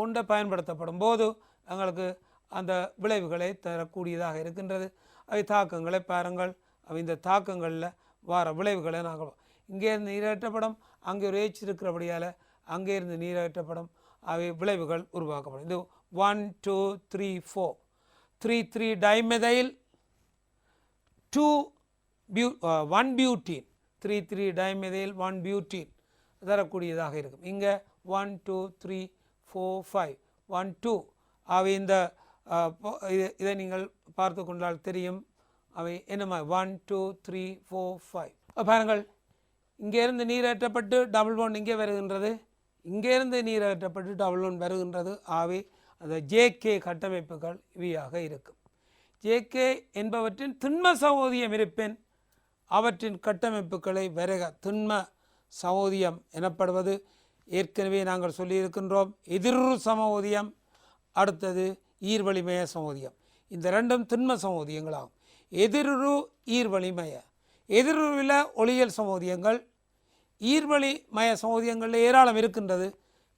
ஒன்றை பயன்படுத்தப்படும் போது எங்களுக்கு அந்த விளைவுகளை தரக்கூடியதாக இருக்கின்றது. அவை தாக்கங்களை பாருங்கள், அவை இந்த தாக்கங்களில் வார விளைவுகளை நாங்கள் இங்கேருந்து நீரகற்றப்படும், அங்கே ஒரு H இருக்கிறபடியால் அங்கே இருந்து நீரகற்றப்படும், அவை விளைவுகள் உருவாக்கப்படும். இது 1 2 3 4 3 டைமெதைல் 1 பியூட்டீன் 3 டைமெதைல் 1 பியூட்டீன் தரக்கூடியதாக இருக்கும். இங்கே 1 2 3 4 5 1 2 அவை இந்த இதை நீங்கள் பார்த்து கொண்டால் தெரியும். அவை என்னமா 1 2 3 4 5. பாருங்கள், இங்கேருந்து நீரேற்றப்பட்டு டபுள் ஒன் இங்கே வருகின்றது, இங்கேருந்து நீரேற்றப்பட்டு டபுள் ஒன் வருகின்றது. ஆகவே அந்த JK கட்டமைப்புகள் இவையாக இருக்கும். JK என்பவற்றின் திண்ம சகோதியம் இருப்பின் அவற்றின் கட்டமைப்புகளை வருக. திண்ம சகோதியம் எனப்படுவது ஏற்கனவே நாங்கள் சொல்லியிருக்கின்றோம், எதிர்ரு சமோதியம், அடுத்தது ஈர்வழிமய சமோதியம். இந்த ரெண்டும் திண்ம சமோதியங்களாகும். எதிர்ரு ஈர்வழிமய, எதிர்வில் ஒளியியல் சமோதியங்கள், ஈர்வழிமய சமோதியங்களில் ஏராளம் இருக்கின்றது.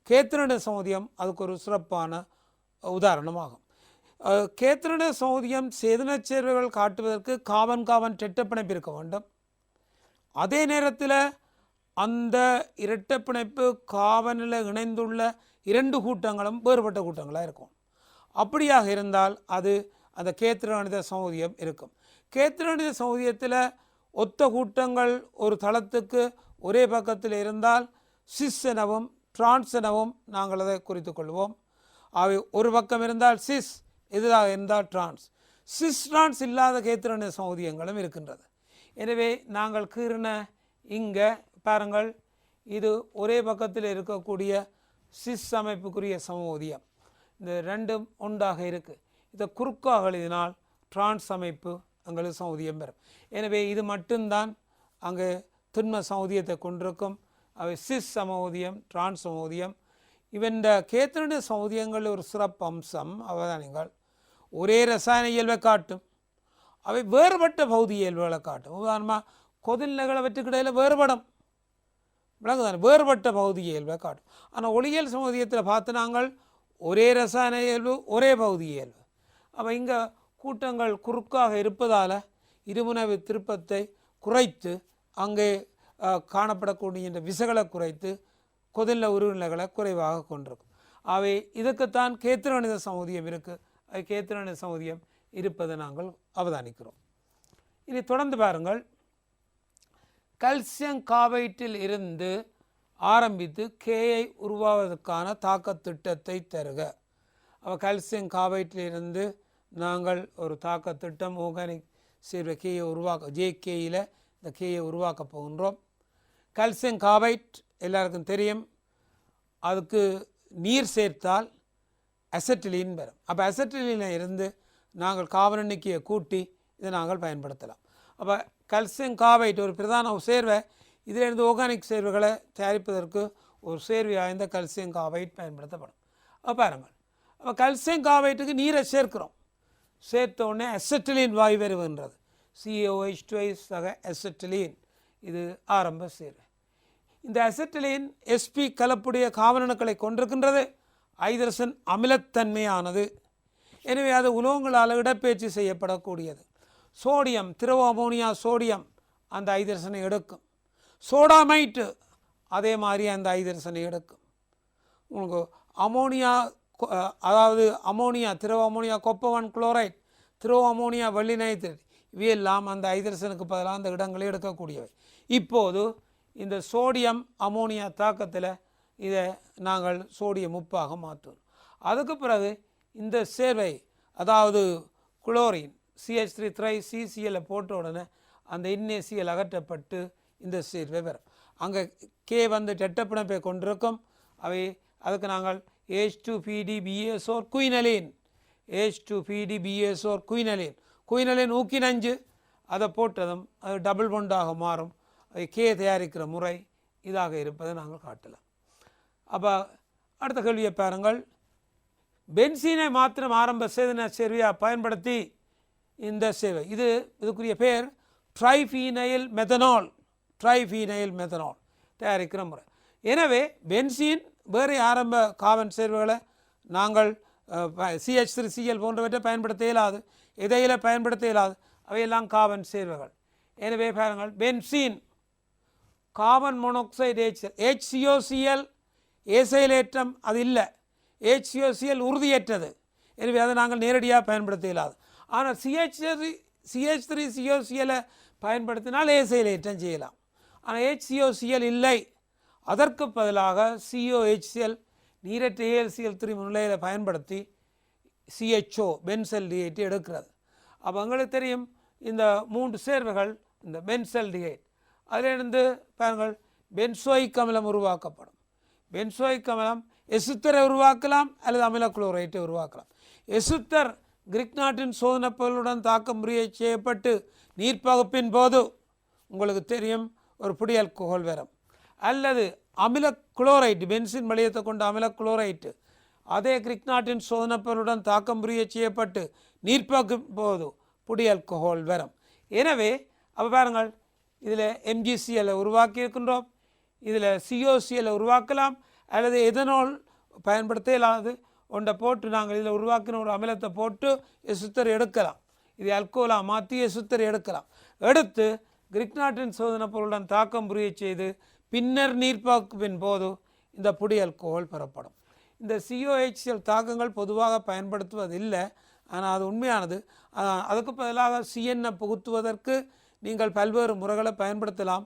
கேத்திரட சமோதியம் அதுக்கு ஒரு சிறப்பான உதாரணமாகும். கேத்திரட சமோதியம் சேதனச் சேர்வைகள் காட்டுவதற்கு காவன் இரட்டைப்பிணைப்பு இருக்க வேண்டும். அதே நேரத்தில் அந்த இரட்டைப்பிணைப்பு காவனில் இணைந்துள்ள இரண்டு கூட்டங்களும் வேறுபட்ட கூட்டங்களாக இருக்கும். அப்படியாக இருந்தால் அது அந்த கேத்திரகணித சமோதியம் இருக்கும். கேத்திரகணித சமோதியத்தில் ஒத்த கூட்டங்கள் ஒரு தளத்துக்கு ஒரே பக்கத்தில் இருந்தால் சிஸ் எனவும் டிரான்ஸ் எனவும் நாங்கள் அதை குறித்து கொள்வோம். அவை ஒரு பக்கம் இருந்தால் சிஸ், எதிராக இருந்தால் டிரான்ஸ். சிஸ் டிரான்ஸ் இல்லாத கேத்திரகணித சமோதியங்களும் இருக்கின்றது. எனவே நாங்கள் கீறின இங்கே பாருங்கள், இது ஒரே பக்கத்தில் இருக்கக்கூடிய சிஸ் அமைப்புக்குரிய சமோதியம். இந்த ரெண்டும் ஒன்றாக இருக்குது. இதை குறுக்காக எழுதினால் டிரான்ஸ் அமைப்பு எங்களுக்கு சமோதியம் பெறும். எனவே இது மட்டும்தான் அங்கே திண்ம சமோதியத்தை கொண்டிருக்கும். அவை சிஸ் சமோதியம், டிரான்ஸ் சமோதியம். இவன் கேத்திரனிட சமோதியங்கள் ஒரு சிறப்பு அம்சம் அவதானிங்கள், ஒரே ரசாயன இயல்பை காட்டும், அவை வேறுபட்ட பௌதிக இயல்புகளை காட்டும். உதாரணமாக கொதில்களை வெற்றுக்கிடையில் வேறுபடும், விளங்குதானே, வேறுபட்ட பௌதிக இயல்பை காட்டும். ஆனால் ஒளியியல் சமோதியத்தில் பார்த்து நாங்கள் ஒரே ரசாயன இயல்பு, ஒரே பௌதிக இயல்பு. அப்போ இங்கே கூட்டங்கள் குறுக்காக இருப்பதால் இருமுனைவு திருப்பத்தை குறைத்து அங்கே காணப்படக்கூடிய இந்த விசைகளை குறைத்து கொதில்ல உருநிலைகளை குறைவாக கொண்டிருக்கும். அவை இதுக்குத்தான் கேத்திரகணித சமோதியம் இருக்குது. அது கேத்திரகணித சமோதியம் இருப்பதை நாங்கள் அவதானிக்கிறோம். இனி தொடர்ந்து பாருங்கள், கல்சியம் கார்பைட்டில் இருந்து ஆரம்பித்து கேயை உருவாவதற்கான தாக்க திட்டத்தை தருக. அப்போ கால்சியம் கார்பைட்டிலிருந்து நாங்கள் ஒரு தாக்க திட்டம் ஆர்கானிக் சேர்வை கேயை ஜேகேயில் இந்த கேயை உருவாக்க போகின்றோம். கால்சியம் கார்பைட் எல்லாருக்கும் தெரியும், அதுக்கு நீர் சேர்த்தால் அசட்டிலின் வரும். அப்போ அசட்டிலினில் இருந்து நாங்கள் கார்பன் எண்ணிக்கையை கூட்டி இதை நாங்கள் பயன்படுத்தலாம். அப்போ கால்சியம் கார்பைட் ஒரு பிரதான சேர்வை, இதிலிருந்து ஆர்கானிக் சேர்வைகளை தயாரிப்பதற்கு ஒரு சேர்வை வாய்ந்த கால்சியம் கார்பைட் பயன்படுத்தப்படும். அப்போ பாருங்கள், அப்போ கால்சியம் கார்பைட்டுக்கு நீரை சேர்க்கிறோம். சேர்த்த உடனே அசட்டிலின் வாயு வருகின்றது. COH2 சக அசட்டிலின், இது ஆரம்ப சேர்வை. இந்த அசட்டிலின் SP கலப்புடைய கார்பன் கொண்டிருக்கின்றது. ஐதரசன் அமிலத்தன்மையானது, எனவே அது உலோகங்களால் இடப்பெயர்ச்சி செய்யப்படக்கூடியது. சோடியம் திரவ அமோனியா சோடியம் அந்த ஐதரசனை எடுக்கும். சோடாமைட்டு அதே மாதிரி அந்த ஐதரசனை எடுக்கும். உங்களுக்கு அமோனியா, அதாவது அமோனியா திரவ அமோனியா கொப்பவன் குளோரைட், திரவ அமோனியா வெள்ளி நைட்ரேட், இவையெல்லாம் அந்த ஐதரசனுக்கு பதிலாக அந்த இடங்களை எடுக்கக்கூடியவை. இப்போது இந்த சோடியம் அமோனியா தாக்கத்தில் இதை நாங்கள் சோடியம் உப்பாக மாற்றுவோம். அதுக்கு பிறகு இந்த சேர்வை, அதாவது குளோரின் CH3 CCl போட்ட உடனே அந்த NaCl அகற்றப்பட்டு இந்த சேர்வை வரும். அங்கே கே வந்து டெட்டப்பிணப்பை கொண்டிருக்கும். அவை அதுக்கு நாங்கள் H2PDBSO குயினலின், H2PDBSO குயினலின், குயினலின் ஊக்கினஞ்சு அதை போட்டதும் அது டபுள் பொண்டாக மாறும். அவை கே தயாரிக்கிற முறை இதாக இருப்பதை நாங்கள் காட்டலாம். அப்போ அடுத்த கேள்வியை பாருங்கள். பென்சீனை மாத்திரம் ஆரம்ப சேதன சேர்வையாக பயன்படுத்தி இந்த சேவை, இதுக்குரிய பேர் ட்ரைஃபீனைல் மெத்தனால், ட்ரைஃபீனைல் மெத்தனால் தயாரிக்கிற முறை. எனவே பென்சீன் வேறு ஆரம்ப கார்பன் சேர்வைகளை நாங்கள் CH3Cl போன்றவற்றை பயன்படுத்த இயலாது, எதையில் பயன்படுத்த இயலாது, அவையெல்லாம் கார்பன் சேர்வைகள். எனவே பாருங்கள், பென்சீன் கார்பன் மோனாக்சைடு HCOCl ஏசைலேற்றம் அது இல்லை, HCOCl உறுதியற்றது, எனவே அதை நாங்கள் நேரடியாக பயன்படுத்த இயலாது. ஆனால் CH3COCl பயன்படுத்தினால் ஏசைலேற்றம் செய்யலாம். ஆனால் HCOCl இல்லை, அதற்கு பதிலாக COHCl நீரற்ற AlCl3 முன்னிலையில் பயன்படுத்தி CHO பென்சல்டிஹைட் எடுக்கிறது. அப்போ எங்களுக்கு தெரியும் இந்த 3 சேர்வைகள், இந்த பென்சல்டிஹைட், அதிலிருந்து பாருங்கள் பென்சோயிக் அமிலம் உருவாக்கப்படும். பென்சோயிக் அமிலம் எசுத்தரை உருவாக்கலாம் அல்லது அமில குளோரைட்டை உருவாக்கலாம். எசுத்தர் கிரீக் நாட்டின் சோதனை பொருளுடன் தாக்கம் முறிய செய்யப்பட்டு நீர்ப்பகுப்பின் போது உங்களுக்கு தெரியும் ஒரு புடி ஆல்கஹால் வரும். அல்லது அமில குளோரைட், பென்சின் வளையத்தை கொண்ட அமில குளோரைட்டு அதே கிரீக் நாட்டின் சோதனை பொருளுடன் தாக்கம் புரிய செய்யப்பட்டு நீர்ப்பகுப்பின் போது புடி ஆல்கஹால் வரும். எனவே அப்போ பாருங்கள், இதில் MgCl உருவாக்கி இருக்கின்றோம், இதில் COCl உருவாக்கலாம் அல்லது எதனால் பயன்படுத்த இயலாது ஒன்றை போட்டு நாங்கள் இதில் உருவாக்கின ஒரு அமிலத்தை போட்டு எசுத்தர் எடுக்கலாம். இது அல்கோலாக மாற்றி எசுத்தர் எடுக்கலாம். எடுத்து கிரீக் நாட்டின் சோதனை பொருளுடன் தாக்கம் புரிய செய்து பின்னர் நீர்ப்பாக்குப்பின் போது இந்த புடி அல்கோஹால் பெறப்படும். இந்த COHCl தாக்கங்கள் பொதுவாக பயன்படுத்துவதில்லை, ஆனால் அது உண்மையானது. அதுக்கு பதிலாக CN புகுத்துவதற்கு நீங்கள் பல்வேறு முறைகளை பயன்படுத்தலாம்.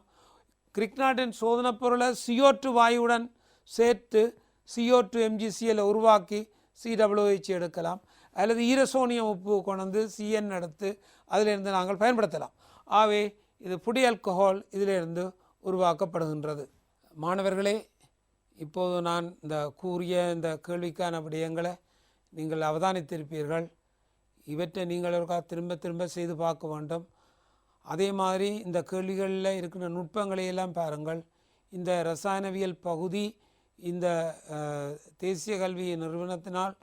கிரீக் நாட்டின் சோதனை பொருளை CO2 வாயுடன் சேர்த்து CO2 MgCl உருவாக்கி COOH எடுக்கலாம். அல்லது ஈரசோனியம் உப்பு கொண்டு CN எடுத்து அதிலிருந்து நாங்கள் பயன்படுத்தலாம். ஆகவே இது புடி ஆல்கஹால் இதிலிருந்து உருவாக்கப்படுகின்றது. மாணவர்களே, இப்போது நான் இந்த கூறிய இந்த கேள்விக்கான விடயங்களை நீங்கள் அவதானித்திருப்பீர்கள். இவற்றை நீங்கள் திரும்ப திரும்ப செய்து பார்க்க வேண்டும். அதே மாதிரி இந்த கேள்விகளில் இருக்கிற நுட்பங்களை எல்லாம் பாருங்கள். இந்த ரசாயனவியல் பகுதி இந்த தேசிய கல்வி நிறுவனத்தினால்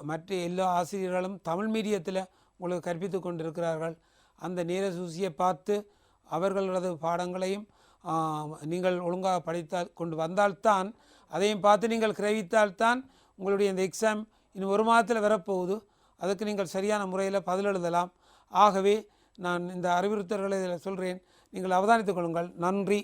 மற்ற எல்லா ஆசிரியர்களும் தமிழ் மீடியத்தில் உங்களுக்கு கற்பித்து கொண்டிருக்கிறார்கள். அந்த நேர சூசியை பார்த்து அவர்களது பாடங்களையும் நீங்கள் ஒழுங்காக படித்தால் கொண்டு வந்தால்தான், அதையும் பார்த்து நீங்கள் கிரகித்தால்தான் உங்களுடைய இந்த எக்ஸாம் இன்னும் ஒரு மாதத்தில் வரப்போகுது. அதுக்கு நீங்கள் சரியான முறையில் பதில் எழுதலாம். ஆகவே நான் இந்த அறிவுறுத்தல்களை இதில் சொல்கிறேன், நீங்கள் அவதானித்துக் கொள்ளுங்கள். நன்றி.